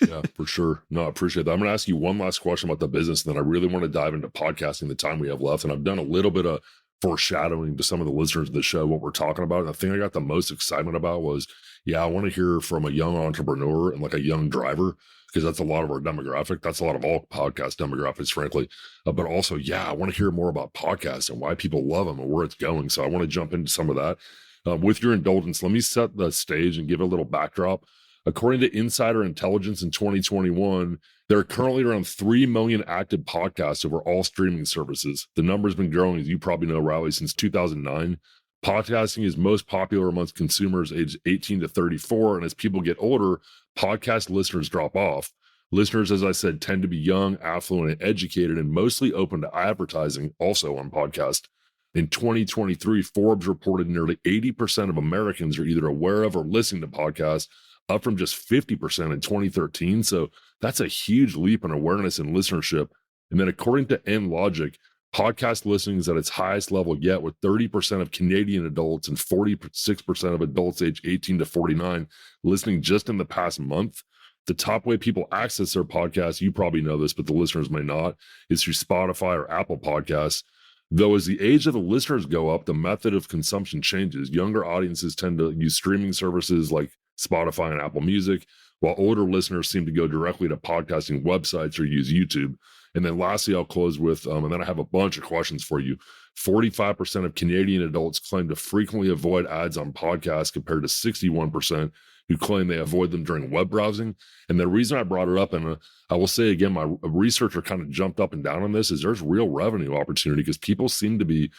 Yeah, for sure. No, I appreciate that. I'm going to ask you one last question about the business, and then I really want to dive into podcasting the time we have left. And I've done a little bit of foreshadowing to some of the listeners of the show what we're talking about. And the thing I got the most excitement about was, I want to hear from a young entrepreneur and like a young driver, because that's a lot of our demographic. That's a lot of all podcast demographics, frankly. But also, I want to hear more about podcasts and why people love them and where it's going. So I want to jump into some of that. With your indulgence, let me set the stage and give a little backdrop. According to Insider Intelligence in 2021, there are currently around 3 million active podcasts over all streaming services. The number's been growing, as you probably know, Riley, since 2009. Podcasting is most popular amongst consumers aged 18 to 34. And as people get older, podcast listeners drop off. Listeners, as I said, tend to be young, affluent, and educated, and mostly open to advertising also on podcasts. In 2023, Forbes reported nearly 80% of Americans are either aware of or listening to podcasts, up from just 50% in 2013. So that's a huge leap in awareness and listenership. And then according to NLogic, podcast listening is at its highest level yet, with 30% of Canadian adults and 46% of adults aged 18 to 49 listening just in the past month. The top way people access their podcasts, you probably know this, but the listeners may not, is through Spotify or Apple Podcasts. Though as the age of the listeners go up, the method of consumption changes. Younger audiences tend to use streaming services like Spotify and Apple Music, while older listeners seem to go directly to podcasting websites or use YouTube. And then lastly, I'll close with, and then I have a bunch of questions for you. 45% of Canadian adults claim to frequently avoid ads on podcasts, compared to 61% who claim they avoid them during web browsing. And the reason I brought it up, and I will say again, my researcher kind of jumped up and down on this, is there's real revenue opportunity, because people seem to be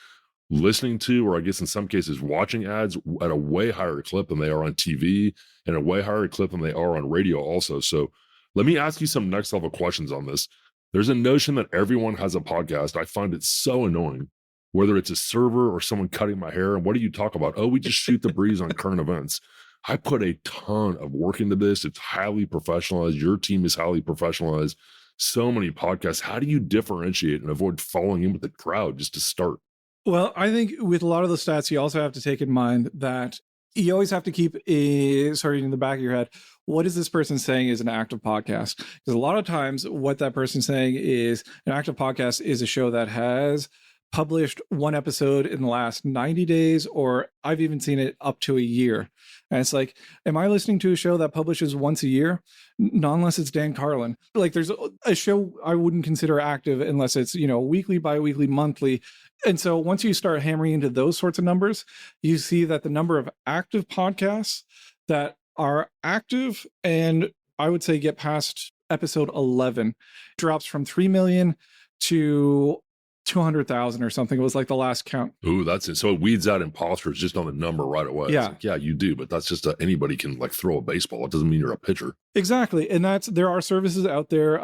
listening to, or I guess in some cases watching ads at a way higher clip than they are on TV, and a way higher clip than they are on radio also. So let me ask you some next level questions on this. There's a notion that everyone has a podcast. I find it so annoying, whether it's a server or someone cutting my hair. And what do you talk about? Oh, we just shoot the breeze on current events. I put a ton of work into this. It's highly professionalized. Your team is highly professionalized. So many podcasts. How do you differentiate and avoid falling in with the crowd just to start? Well, I think with a lot of the stats, you also have to take in mind that you always have to keep in the back of your head, what is this person saying is an active podcast? Because a lot of times what that person's saying is an active podcast is a show that has published one episode in the last 90 days, or I've even seen it up to a year. And it's like, am I listening to a show that publishes once a year? Not unless it's Dan Carlin. Like, there's a show I wouldn't consider active unless it's, weekly, bi-weekly, monthly. And so once you start hammering into those sorts of numbers, you see that the number of active podcasts that are active, and I would say get past episode 11, drops from 3 million to 200,000 or something. It was like the last count. Ooh, that's it. So it weeds out imposters just on the number right away. Yeah. Like, yeah, you do, but that's just anybody can like throw a baseball. It doesn't mean you're a pitcher. Exactly. And there are services out there.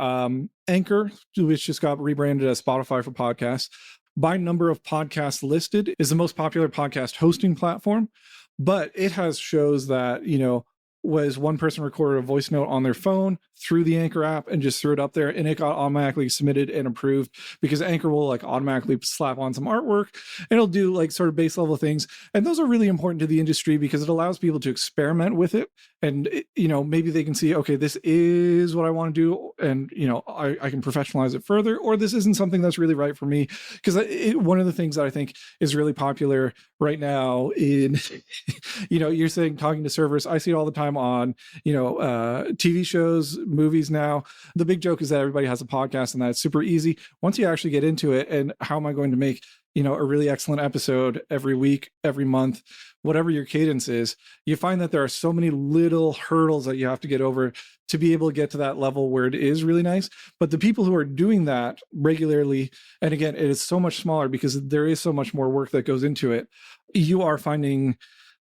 Anchor, which just got rebranded as Spotify for podcasts, by number of podcasts listed, is the most popular podcast hosting platform, but it has shows that, was one person recorded a voice note on their phone through the Anchor app and just threw it up there, and it got automatically submitted and approved, because Anchor will like automatically slap on some artwork and it'll do like sort of base level things. And those are really important to the industry because it allows people to experiment with it. And, maybe they can see, okay, this is what I want to do. And, I can professionalize it further, or this isn't something that's really right for me. Because one of the things that I think is really popular right now in, you're saying talking to servers, I see it all the time them on, TV shows, movies now. The big joke is that everybody has a podcast and that's super easy. Once you actually get into it, and how am I going to make, a really excellent episode every week, every month, whatever your cadence is, you find that there are so many little hurdles that you have to get over to be able to get to that level where it is really nice. But the people who are doing that regularly, and again, it is so much smaller because there is so much more work that goes into it, you are finding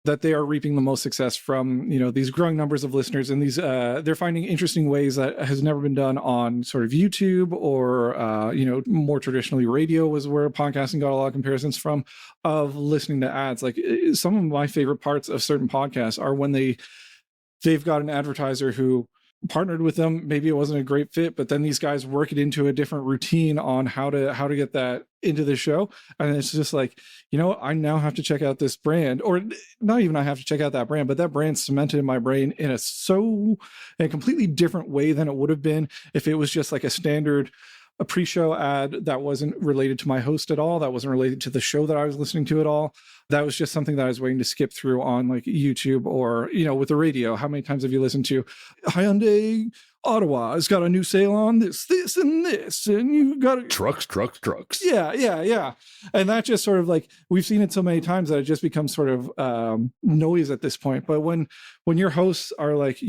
that they are reaping the most success from, these growing numbers of listeners, and these they're finding interesting ways that has never been done on sort of YouTube or more traditionally radio was where podcasting got a lot of comparisons from, of listening to ads. Like some of my favorite parts of certain podcasts are when they've got an advertiser who partnered with them. Maybe it wasn't a great fit, but then these guys work it into a different routine on how to get that into the show. And it's just like, I now have to check out this brand, or not even I have to check out that brand, but that brand cemented in my brain in a completely different way than it would have been if it was just like a pre-show ad that wasn't related to my host at all, that wasn't related to the show that I was listening to at all. That was just something that I was waiting to skip through on like YouTube or, with the radio. How many times have you listened to Hyundai Ottawa has got a new sale on this, and this, and you got to trucks. Yeah. And that just sort of like, we've seen it so many times that it just becomes sort of noise at this point. But when your hosts are like,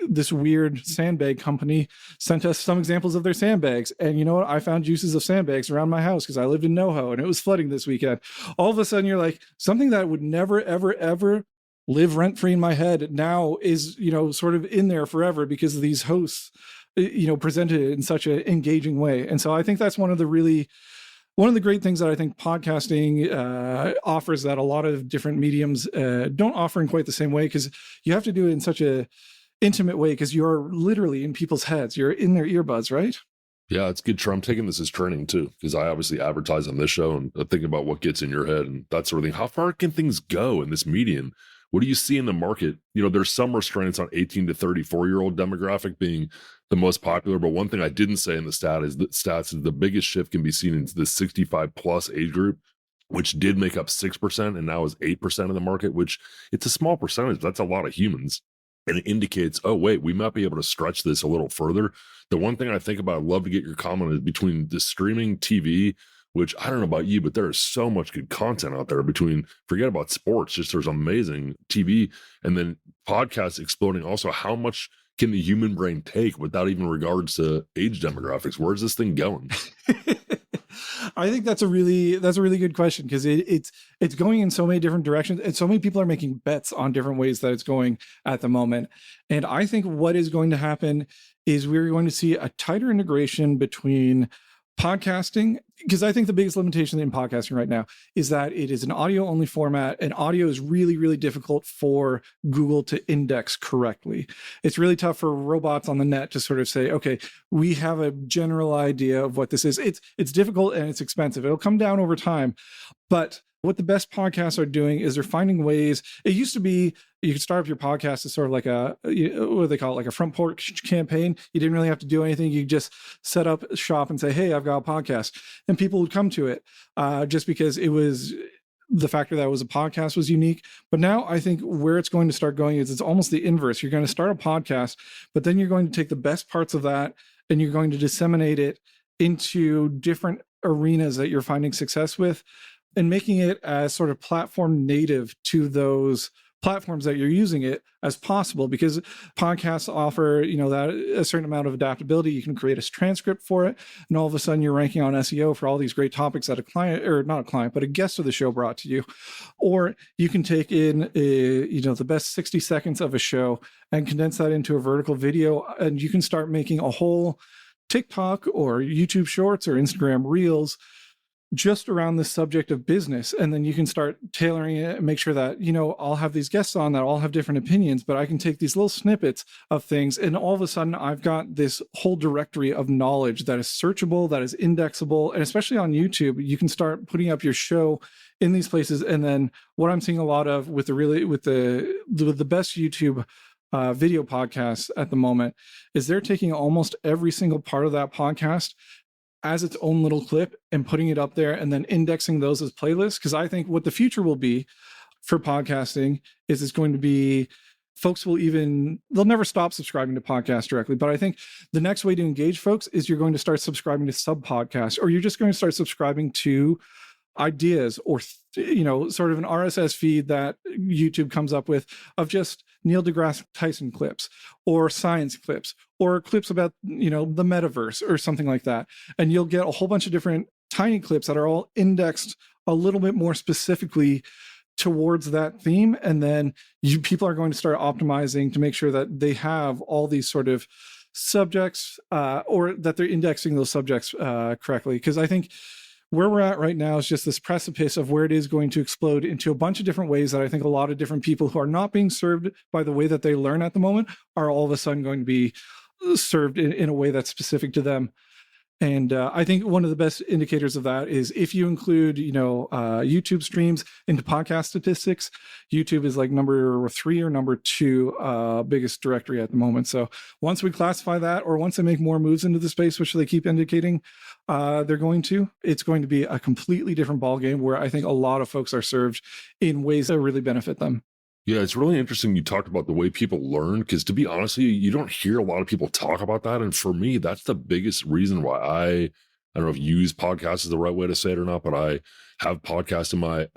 this weird sandbag company sent us some examples of their sandbags, and you know what, I found juices of sandbags around my house because I lived in NoHo and it was flooding this weekend. All of a sudden you're like, something that would never ever live rent-free in my head now is sort of in there forever because of these hosts presented it in such an engaging way. And so I think that's one of the great things that I think podcasting offers that a lot of different mediums don't offer in quite the same way, because you have to do it in such a intimate way because you're literally in people's heads. You're in their earbuds, right? Yeah, it's good. I'm taking this as training too, because I obviously advertise on this show and think about what gets in your head and that sort of thing. How far can things go in this medium? What do you see in the market? There's some restraints on 18 to 34-year-old demographic being the most popular. But one thing I didn't say in the stats is the biggest shift can be seen in the 65 plus age group, which did make up 6% and now is 8% of the market, which it's a small percentage. That's a lot of humans. And it indicates, oh, wait, we might be able to stretch this a little further. The one thing I think about, I'd love to get your comment, is between the streaming TV, which I don't know about you, but there is so much good content out there forget about sports, just there's amazing TV, and then podcasts exploding. Also, how much can the human brain take without even regards to age demographics? Where's this thing going? I think that's a really good question, because it's going in so many different directions, and so many people are making bets on different ways that it's going at the moment. And I think what is going to happen is we're going to see a tighter integration between podcasting, because I think the biggest limitation in podcasting right now is that it is an audio only format, and audio is really, really difficult for Google to index correctly. It's really tough for robots on the net to sort of say, okay, we have a general idea of what this is. It's difficult and it's expensive. It'll come down over time. But what the best podcasts are doing is they're finding ways. It used to be you could start up your podcast as sort of like what do they call it? Like a front porch campaign. You didn't really have to do anything. You just set up shop and say, hey, I've got a podcast. And people would come to it just because it was the factor that it was a podcast was unique. But now I think where it's going to start going is it's almost the inverse. You're going to start a podcast, but then you're going to take the best parts of that and you're going to disseminate it into different arenas that you're finding success with, and making it as sort of platform native to those platforms that you're using it as possible, because podcasts offer, that a certain amount of adaptability. You can create a transcript for it, and all of a sudden you're ranking on SEO for all these great topics that a client, or not a client, but a guest of the show brought to you. Or you can take in, the best 60 seconds of a show and condense that into a vertical video, and you can start making a whole TikTok or YouTube Shorts or Instagram Reels just around the subject of business. And then you can start tailoring it and make sure that, I'll have these guests on that all have different opinions, but I can take these little snippets of things. And all of a sudden I've got this whole directory of knowledge that is searchable, that is indexable. And especially on YouTube, you can start putting up your show in these places. And then what I'm seeing a lot of with the best YouTube video podcasts at the moment is they're taking almost every single part of that podcast as its own little clip and putting it up there and then indexing those as playlists. Because I think what the future will be for podcasting is it's going to be folks they'll never stop subscribing to podcasts directly. But I think the next way to engage folks is you're going to start subscribing to sub podcasts, or you're just going to start subscribing to ideas, or sort of an RSS feed that YouTube comes up with of just Neil deGrasse Tyson clips, or science clips, or clips about the metaverse or something like that. And you'll get a whole bunch of different tiny clips that are all indexed a little bit more specifically towards that theme. And then people are going to start optimizing to make sure that they have all these sort of subjects, or that they're indexing those subjects correctly. Because I think where we're at right now is just this precipice of where it is going to explode into a bunch of different ways that I think a lot of different people who are not being served by the way that they learn at the moment are all of a sudden going to be served in a way that's specific to them. And I think one of the best indicators of that is if you include, YouTube streams into podcast statistics. YouTube is like number 3 or number 2 biggest directory at the moment. So once we classify that, or once they make more moves into the space, which they keep indicating they're going to, it's going to be a completely different ballgame where I think a lot of folks are served in ways that really benefit them. Yeah, it's really interesting you talked about the way people learn, because to be honest with you, you don't hear a lot of people talk about that. And for me, that's the biggest reason why I don't know if use podcasts is the right way to say it or not, but I have podcasts in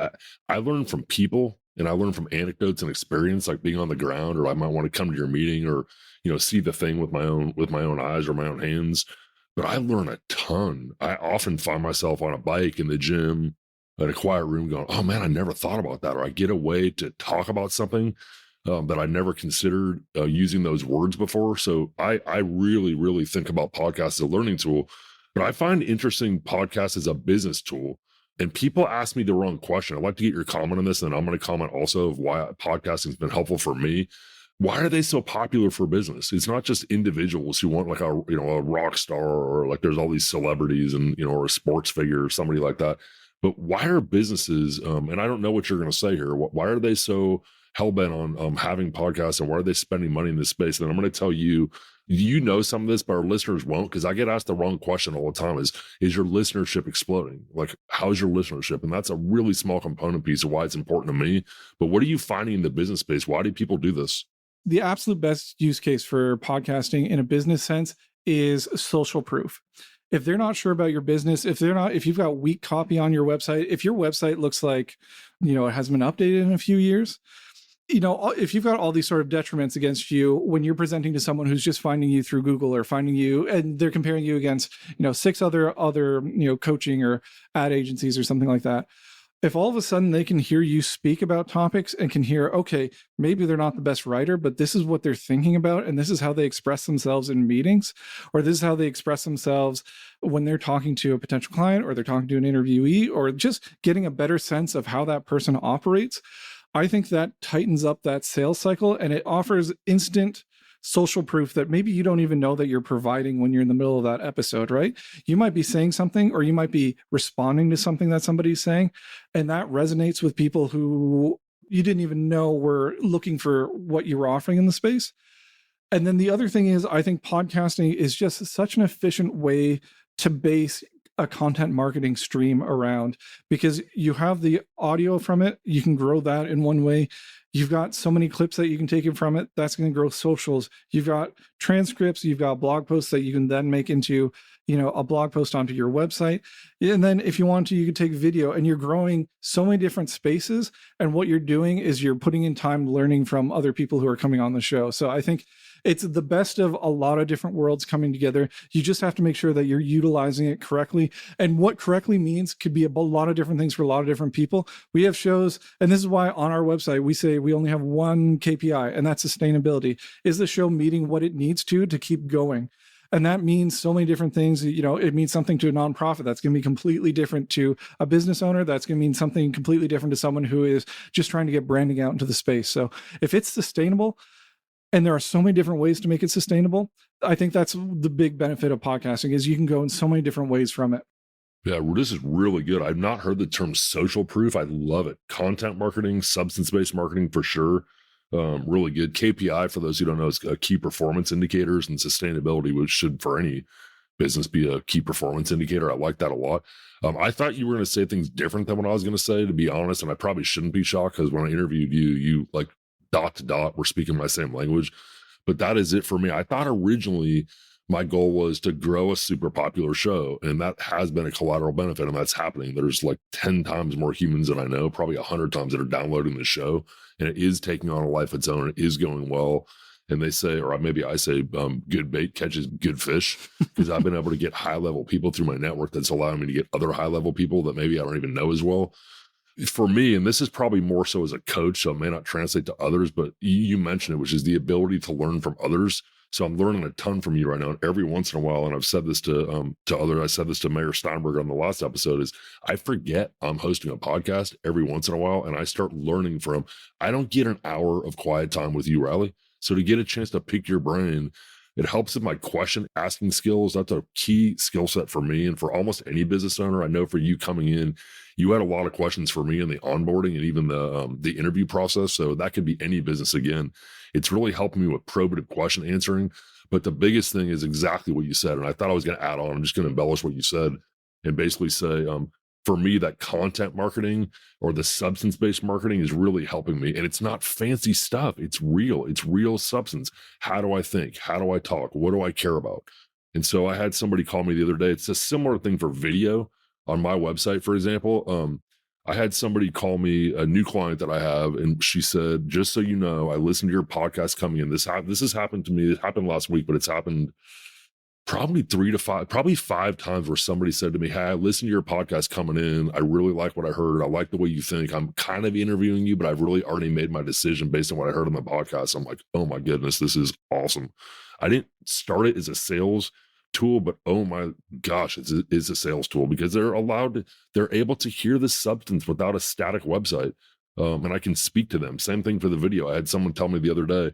I learn from people, and I learn from anecdotes and experience, like being on the ground, or I might want to come to your meeting, or, see the thing with my own eyes or my own hands. But I learn a ton. I often find myself on a bike in the gym, in a quiet room, going, oh man, I never thought about that. Or I get a way to talk about something that I never considered using those words before. So I really, really think about podcasts as a learning tool, but I find interesting podcasts as a business tool. And people ask me the wrong question. I'd like to get your comment on this, and I'm going to comment also of why podcasting has been helpful for me. Why are they so popular for business? It's not just individuals who want like a rock star, or like there's all these celebrities and, or a sports figure or somebody like that. But why are businesses, and I don't know what you're going to say here, why are they so hell-bent on having podcasts, and why are they spending money in this space? And I'm going to tell you, some of this, but our listeners won't, because I get asked the wrong question all the time is your listenership exploding? Like, how's your listenership? And that's a really small component piece of why it's important to me. But what are you finding in the business space? Why do people do this? The absolute best use case for podcasting in a business sense is social proof. If they're not sure about your business, if you've got weak copy on your website, if your website looks like, it hasn't been updated in a few years, if you've got all these sort of detriments against you when you're presenting to someone who's just finding you through Google, or finding you, and they're comparing you against, 6 other, coaching or ad agencies or something like that. If all of a sudden they can hear you speak about topics and can hear, okay, maybe they're not the best writer, but this is what they're thinking about, and this is how they express themselves in meetings, or this is how they express themselves when they're talking to a potential client, or they're talking to an interviewee, or just getting a better sense of how that person operates, I think that tightens up that sales cycle, and it offers instant social proof that maybe you don't even know that you're providing when you're in the middle of that episode, right? You might be saying something, or you might be responding to something that somebody's saying, and that resonates with people who you didn't even know were looking for what you were offering in the space. And then the other thing is, I think podcasting is just such an efficient way to base a content marketing stream around, because you have the audio from it. You can grow that in one way. You've got so many clips that you can take it from it. That's going to grow socials. You've got transcripts. You've got blog posts that you can then make into, a blog post onto your website. And then if you want to, you can take video, and you're growing so many different spaces. And what you're doing is you're putting in time learning from other people who are coming on the show. So I think it's the best of a lot of different worlds coming together. You just have to make sure that you're utilizing it correctly. And what correctly means could be a lot of different things for a lot of different people. We have shows, and this is why on our website, we say we only have one KPI, and that's sustainability. Is the show meeting what it needs to keep going? And that means so many different things. It means something to a nonprofit. That's going to be completely different to a business owner. That's going to mean something completely different to someone who is just trying to get branding out into the space. So if it's sustainable, and there are so many different ways to make it sustainable, I think that's the big benefit of podcasting, is you can go in so many different ways from it. Yeah, this is really good. I've not heard the term social proof. I love it. Content marketing, substance-based marketing for sure. Really good. KPI, for those who don't know, is key performance indicators, and sustainability, which should for any business be a key performance indicator. I like that a lot. I thought you were going to say things different than what I was going to say, to be honest, and I probably shouldn't be shocked, because when I interviewed you, you like dot to dot, we're speaking my same language. But that is it for me. I thought originally my goal was to grow a super popular show, and that has been a collateral benefit, and that's happening. There's like 10 times more humans than I know, probably 100 times, that are downloading the show, and it is taking on a life of its own. It is going well. And they say, or maybe I say, good bait catches good fish, because I've been able to get high level people through my network that's allowing me to get other high level people that maybe I don't even know as well. For me, and this is probably more so as a coach, so it may not translate to others, but you mentioned it, which is the ability to learn from others. So I'm learning a ton from you right now. And every once in a while, and I've said this to others, I said this to Mayor Steinberg on the last episode, is I forget I'm hosting a podcast every once in a while, and I start learning from. I don't get an hour of quiet time with you, Riley. So to get a chance to pick your brain, it helps with my question asking skills. That's a key skill set for me and for almost any business owner. I know for you coming in, you had a lot of questions for me in the onboarding and even the interview process. So that could be any business. Again, it's really helping me with probative question answering. But the biggest thing is exactly what you said. And I thought I was going to add on. I'm just going to embellish what you said and basically say, for me, that content marketing or the substance-based marketing is really helping me. And it's not fancy stuff. It's real substance. How do I think? How do I talk? What do I care about? And so I had somebody call me the other day. It's a similar thing for video on my website, for example. I had somebody call me, a new client that I have, and she said, just so you know, I listened to your podcast coming in. This has happened to me. It happened last week, but it's happened probably 5 times where somebody said to me, hey, I listened to your podcast coming in. I really like what I heard. I like the way you think. I'm kind of interviewing you, but I've really already made my decision based on what I heard on the podcast. I'm like, oh my goodness, this is awesome. I didn't start it as a sales tool, but oh my gosh, it's a sales tool, because they're able to hear the substance without a static website. And I can speak to them. Same thing for the video. I had someone tell me the other day,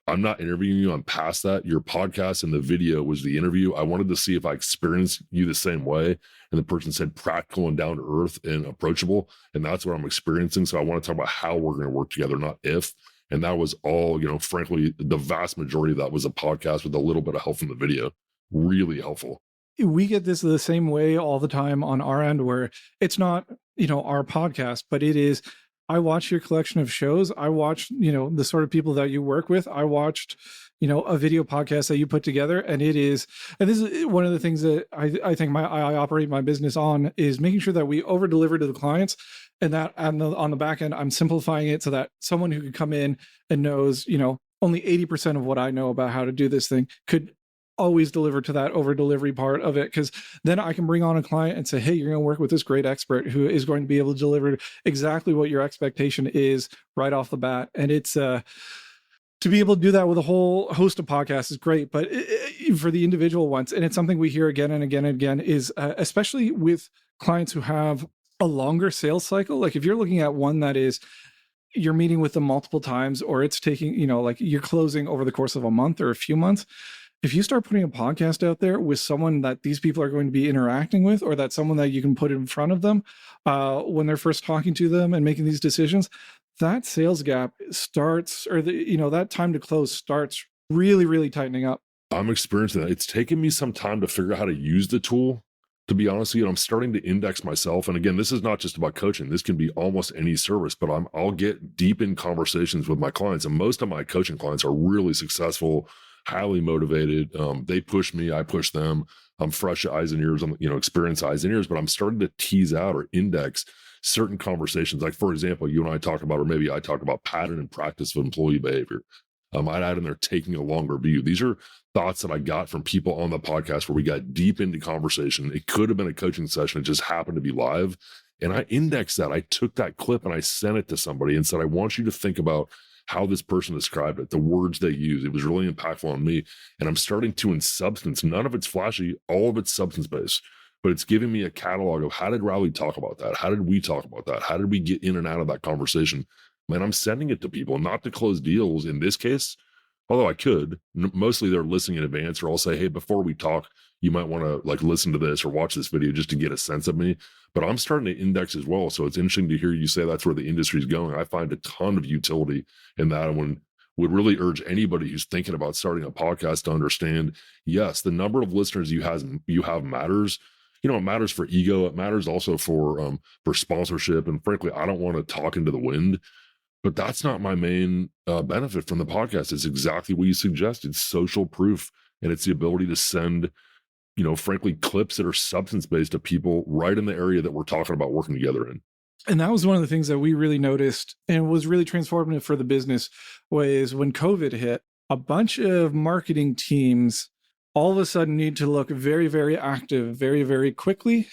I'm not interviewing you. I'm past that. Your podcast and the video was the interview. I wanted to see if I experienced you the same way. And the person said practical and down to earth and approachable. And that's what I'm experiencing. So I want to talk about how we're going to work together, not if. And that was all, frankly, the vast majority of that was a podcast with a little bit of help from the video. Really helpful. We get this the same way all the time on our end, where it's not, our podcast, but it is, I watch your collection of shows. I watch, the sort of people that you work with. I watched, a video podcast that you put together, and this is one of the things that I think I operate my business on, is making sure that we over deliver to the clients, and that on the back end, I'm simplifying it so that someone who could come in and knows, only 80% of what I know about how to do this thing could always deliver to that over delivery part of it, because then I can bring on a client and say, hey, you're going to work with this great expert who is going to be able to deliver exactly what your expectation is right off the bat. And it's to be able to do that with a whole host of podcasts is great, but for the individual ones, and it's something we hear again and again and again, is especially with clients who have a longer sales cycle. Like if you're looking at one that is, you're meeting with them multiple times, or it's taking, like you're closing over the course of a month or a few months. If you start putting a podcast out there with someone that these people are going to be interacting with, or that someone that you can put in front of them when they're first talking to them and making these decisions, that sales gap starts, or that time to close starts really, really tightening up. I'm experiencing that. It's taken me some time to figure out how to use the tool. To be honest with you, I'm starting to index myself. And again, this is not just about coaching. This can be almost any service, but I'll get deep in conversations with my clients. And most of my coaching clients are really successful, highly motivated. They push me, I push them. I'm fresh eyes and ears, I'm experienced eyes and ears, but I'm starting to tease out or index certain conversations. Like for example, you and I talk about, or maybe I talk about pattern and practice of employee behavior. I'd add in there taking a longer view. These are thoughts that I got from people on the podcast where we got deep into conversation. It could have been a coaching session. It just happened to be live. And I indexed that. I took that clip and I sent it to somebody and said, I want you to think about how this person described it, the words they use. It was really impactful on me. And I'm starting to, in substance, none of it's flashy, all of it's substance-based, but it's giving me a catalog of how did Riley talk about that? How did we talk about that? How did we get in and out of that conversation? Man, I'm sending it to people, not to close deals in this case, although I could. Mostly they're listening in advance, or I'll say, hey, before we talk, you might want to listen to this or watch this video just to get a sense of me. But I'm starting to index as well. So it's interesting to hear you say that's where the industry is going. I find a ton of utility in that, and would really urge anybody who's thinking about starting a podcast to understand, yes, the number of listeners you have matters. It matters for ego. It matters also for sponsorship. And frankly, I don't want to talk into the wind. But that's not my main benefit from the podcast. It's exactly what you suggested: social proof. And it's the ability to send, frankly, clips that are substance based to people right in the area that we're talking about working together in. And that was one of the things that we really noticed and was really transformative for the business was when COVID hit, a bunch of marketing teams all of a sudden need to look very, very active, very, very quickly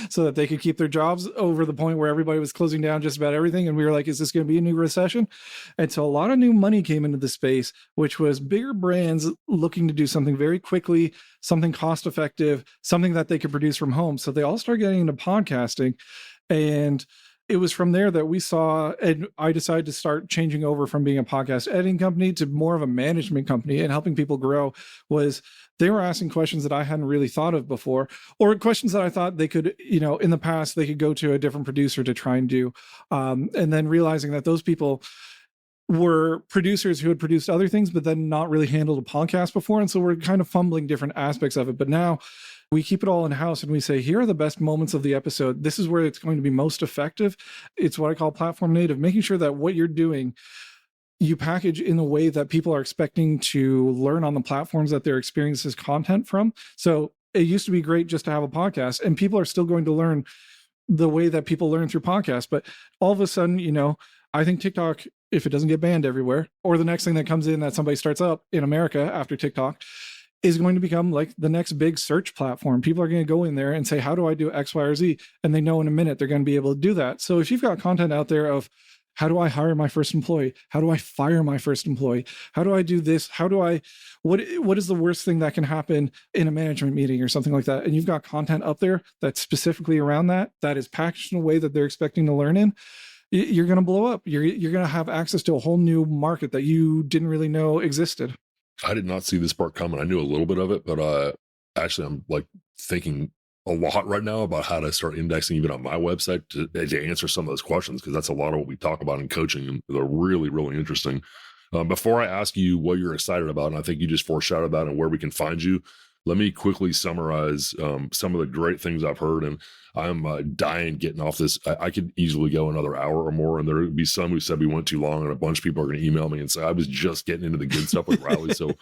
so that they could keep their jobs over the point where everybody was closing down just about everything. And we were like, is this going to be a new recession? And so a lot of new money came into the space, which was bigger brands looking to do something very quickly, something cost effective, something that they could produce from home. So they all started getting into podcasting. And it was from there that we saw, and I decided to start changing over from being a podcast editing company to more of a management company and helping people grow. Was they were asking questions that I hadn't really thought of before, or questions that I thought they could, in the past, they could go to a different producer to try and do. And then realizing that those people were producers who had produced other things, but then not really handled a podcast before. And so we're kind of fumbling different aspects of it. But now we keep it all in-house and we say, here are the best moments of the episode. This is where it's going to be most effective. It's what I call platform native, making sure that what you're doing, you package in a way that people are expecting to learn on the platforms that they're experiencing content from. So it used to be great just to have a podcast, and people are still going to learn the way that people learn through podcasts. But all of a sudden, I think TikTok, if it doesn't get banned everywhere, or the next thing that comes in that somebody starts up in America after TikTok, is going to become like the next big search platform. People are going to go in there and say, how do I do X, Y, or Z? And they know in a minute they're going to be able to do that. So if you've got content out there of, how do I hire my first employee? How do I fire my first employee? How do I do this? What is the worst thing that can happen in a management meeting or something like that? And you've got content up there that's specifically around that is packaged in a way that they're expecting to learn in. You're going to blow up. You're going to have access to a whole new market that you didn't really know existed. I did not see this part coming. I knew a little bit of it, but actually I'm like thinking a lot right now about how to start indexing even on my website to answer some of those questions, because that's a lot of what we talk about in coaching, and they're really, really interesting. Before I ask you what you're excited about, and I think you just foreshadowed that and where we can find you, let me quickly summarize some of the great things I've heard. And I'm dying getting off this. I could easily go another hour or more, and there would be some who said we went too long, and a bunch of people are going to email me and say I was just getting into the good stuff with Riley. So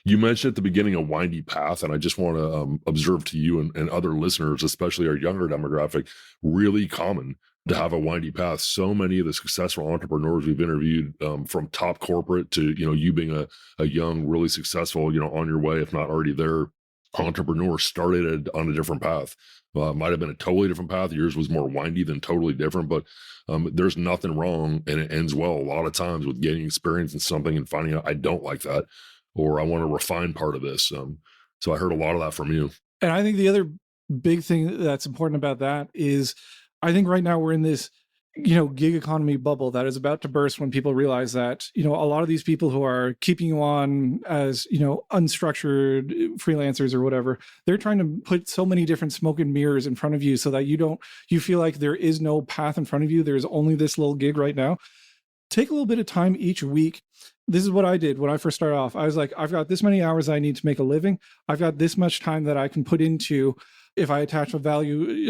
you mentioned at the beginning a windy path, and I just want to observe to you and other listeners, especially our younger demographic, really common to have a windy path. So many of the successful entrepreneurs we've interviewed, from top corporate to, you being a young, really successful, on your way, if not already there, entrepreneur, started on a different path. Might have been a totally different path. Yours was more windy than totally different, but there's nothing wrong, and it ends well a lot of times with getting experience in something and finding out I don't like that, or I want to refine part of this. So I heard a lot of that from you. And I think the other big thing that's important about that is, I think right now we're in this, gig economy bubble that is about to burst when people realize that, a lot of these people who are keeping you on as, unstructured freelancers or whatever, they're trying to put so many different smoke and mirrors in front of you so that you feel like there is no path in front of you. There's only this little gig right now. Take a little bit of time each week. This is what I did when I first started off. I was like, I've got this many hours I need to make a living. I've got this much time that I can put into, if I attach a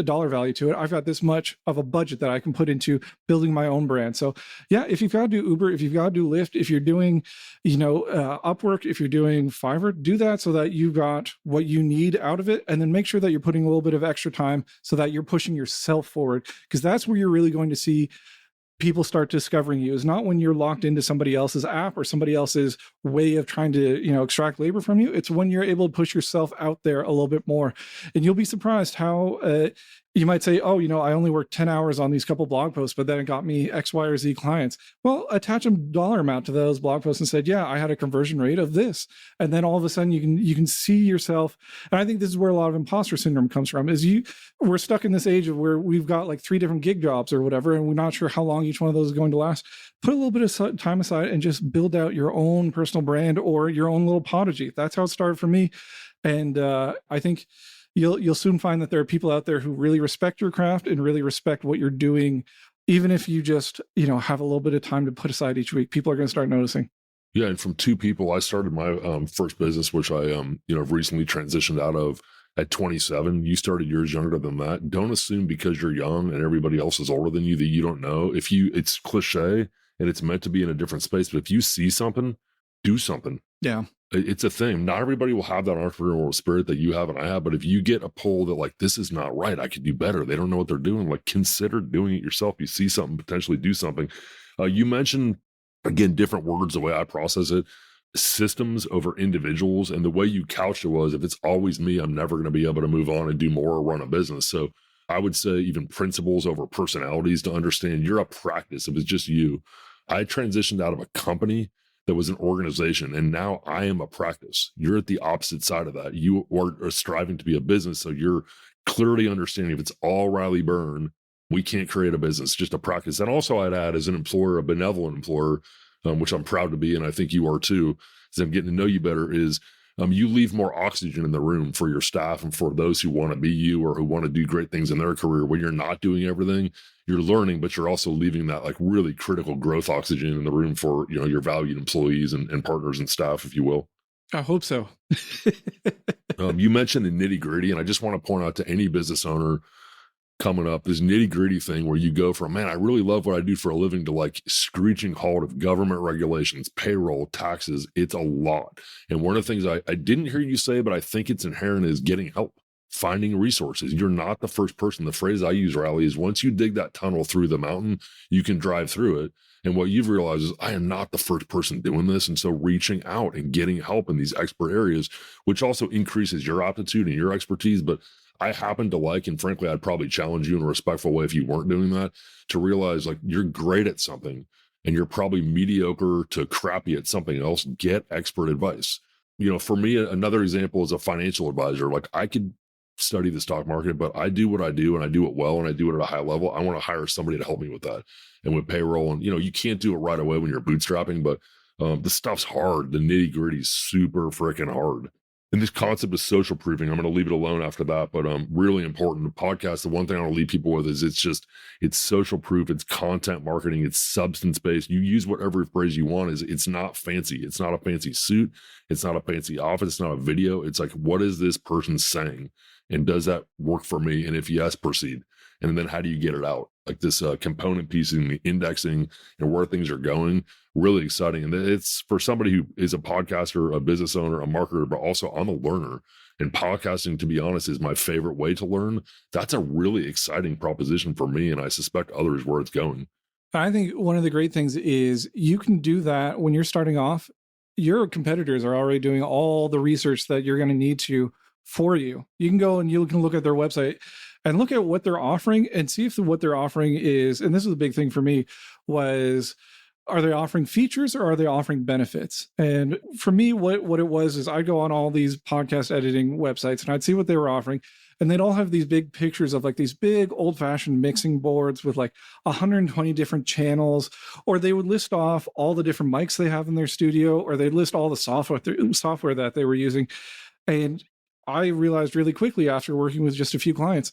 dollar value to it, I've got this much of a budget that I can put into building my own brand. So yeah, if you've got to do Uber, if you've got to do Lyft, if you're doing, Upwork, if you're doing Fiverr, do that so that you've got what you need out of it. And then make sure that you're putting a little bit of extra time so that you're pushing yourself forward, because that's where you're really going to see people start discovering you. Is not when you're locked into somebody else's app or somebody else's way of trying to, extract labor from you. It's when you're able to push yourself out there a little bit more. And you'll be surprised how you might say, oh, I only worked 10 hours on these couple blog posts, but then it got me X, Y, or Z clients. Well, attach a dollar amount to those blog posts and said, yeah, I had a conversion rate of this. And then all of a sudden you can see yourself. And I think this is where a lot of imposter syndrome comes from, is we're stuck in this age of where we've got like 3 different gig jobs or whatever, and we're not sure how long each one of those is going to last. Put a little bit of time aside and just build out your own personal brand or your own little Podigy. That's how it started for me. And I think you'll soon find that there are people out there who really respect your craft and really respect what you're doing. Even if you just, have a little bit of time to put aside each week, people are going to start noticing. Yeah. And from 2 people, I started my first business, which I, have recently transitioned out of. at 27. You started yours younger than that. Don't assume because you're young and everybody else is older than you that you don't know. It's cliche and it's meant to be in a different space, but if you see something, do something. Yeah. It's a thing. Not everybody will have that entrepreneurial spirit that you have and I have, but if you get a pull that like, this is not right, I could do better. They don't know what they're doing. Like, consider doing it yourself. You see something, potentially do something. You mentioned, again, different words, the way I process it, systems over individuals. And the way you couched it was, if it's always me, I'm never going to be able to move on and do more or run a business. So I would say even principles over personalities to understand you're a practice. If it's just you, I transitioned out of a company that was an organization, and now I am a practice. You're at the opposite side of that. You are striving to be a business. So you're clearly understanding if it's all Riley Byrne, we can't create a business, just a practice. And also I'd add, as an employer, a benevolent employer, which I'm proud to be, and I think you are too, as I'm getting to know you better, is you leave more oxygen in the room for your staff and for those who want to be you or who want to do great things in their career. When you're not doing everything, you're learning, but you're also leaving that like really critical growth oxygen in the room for, you know, your valued employees and partners and staff, if you will. I hope so. You mentioned the nitty gritty, and I just want to point out to any business owner coming up, this nitty gritty thing where you go from, man, I really love what I do for a living, to like screeching halt of government regulations, payroll, taxes. It's a lot. And one of the things I didn't hear you say, but I think it's inherent, is getting help, finding resources. You're not the first person. The phrase I use, Riley, is once you dig that tunnel through the mountain, you can drive through it. And what you've realized is, I am not the first person doing this. And so reaching out and getting help in these expert areas, which also increases your aptitude and your expertise. But I happen to like, and frankly, I'd probably challenge you in a respectful way if you weren't doing that, to realize like you're great at something and you're probably mediocre to crappy at something else. Get expert advice. You know, for me, another example is a financial advisor. Like, I could study the stock market, but I do what I do and I do it well and I do it at a high level. I want to hire somebody to help me with that. And with payroll, and, you know, you can't do it right away when you're bootstrapping, but the stuff's hard. The nitty gritty is super freaking hard. And this concept of social proofing, I'm going to leave it alone after that, but really important. The podcast, the one thing I want to leave people with is it's social proof, it's content marketing, it's substance-based. You use whatever phrase you want. It's not fancy. It's not a fancy suit. It's not a fancy office. It's not a video. It's like, what is this person saying? And does that work for me? And if yes, proceed. And then how do you get it out? Like this component piecing, the indexing, and where things are going, really exciting. And it's for somebody who is a podcaster, a business owner, a marketer, but also I'm a learner. And podcasting, to be honest, is my favorite way to learn. That's a really exciting proposition for me. And I suspect others where it's going. I think one of the great things is you can do that when you're starting off. Your competitors are already doing all the research that you're going to need to for you. You can go and you can look at their website and look at what they're offering and see if what they're offering is, and this is a big thing for me, was, are they offering features or are they offering benefits? And for me, what it was is I'd go on all these podcast editing websites and I'd see what they were offering. And they'd all have these big pictures of like these big old fashioned mixing boards with like 120 different channels, or they would list off all the different mics they have in their studio, or they'd list all the software that they were using. And I realized really quickly after working with just a few clients,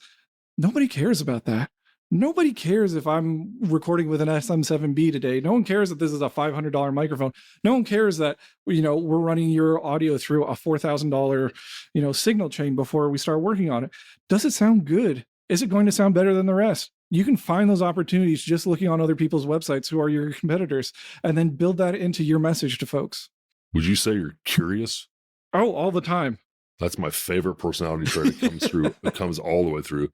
nobody cares about that. Nobody cares if I'm recording with an SM7B today. No one cares that this is a $500 microphone. No one cares that, you know, we're running your audio through a $4,000, you know, signal chain before we start working on it. Does it sound good? Is it going to sound better than the rest? You can find those opportunities just looking on other people's websites who are your competitors, and then build that into your message to folks. Would you say you're curious? Oh, all the time. That's my favorite personality trait. It comes through. It comes all the way through.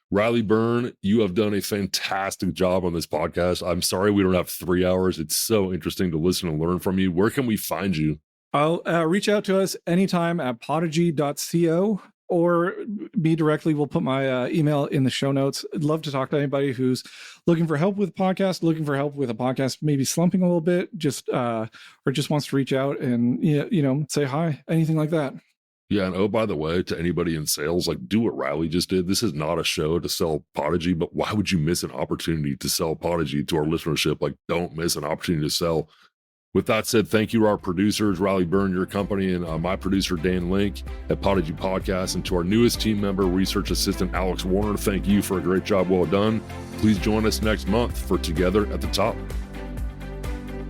Riley Byrne, you have done a fantastic job on this podcast. I'm sorry we don't have 3 hours. It's so interesting to listen and learn from you. Where can we find you? I'll reach out to us anytime at podigy.co, or me directly. We'll put my email in the show notes. I'd love to talk to anybody who's looking for help with podcasts, looking for help with a podcast, maybe slumping a little bit, or just wants to reach out and, you know, say hi, anything like that. Yeah. And oh, by the way, to anybody in sales, like, do what Riley just did. This is not a show to sell Podigy, but why would you miss an opportunity to sell Podigy to our listenership? Like, don't miss an opportunity to sell. With that said, thank you to our producers, Riley Byrne, your company, and my producer, Dan Link at Podigy Podcast, and to our newest team member, research assistant, Alex Warner. Thank you for a great job well done. Please join us next month for Together at the Top.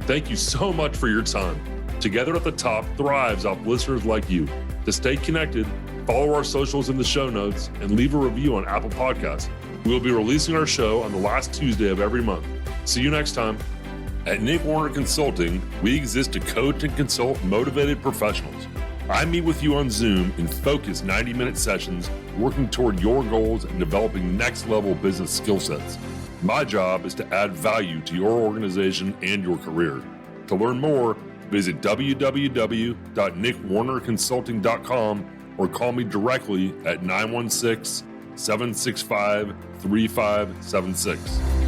Thank you so much for your time. Together at the Top thrives off listeners like you. To stay connected, Follow our socials in the show notes and leave a review on Apple Podcasts. We'll be releasing our show on the last Tuesday of every month. See you next time. At Nick Warner Consulting, we exist to coach and consult motivated professionals. I meet with you on Zoom in focused 90-minute sessions, working toward your goals and developing next-level business skill sets. My job is to add value to your organization and your career. To learn more, visit www.nickwarnerconsulting.com or call me directly at 916-765-3576.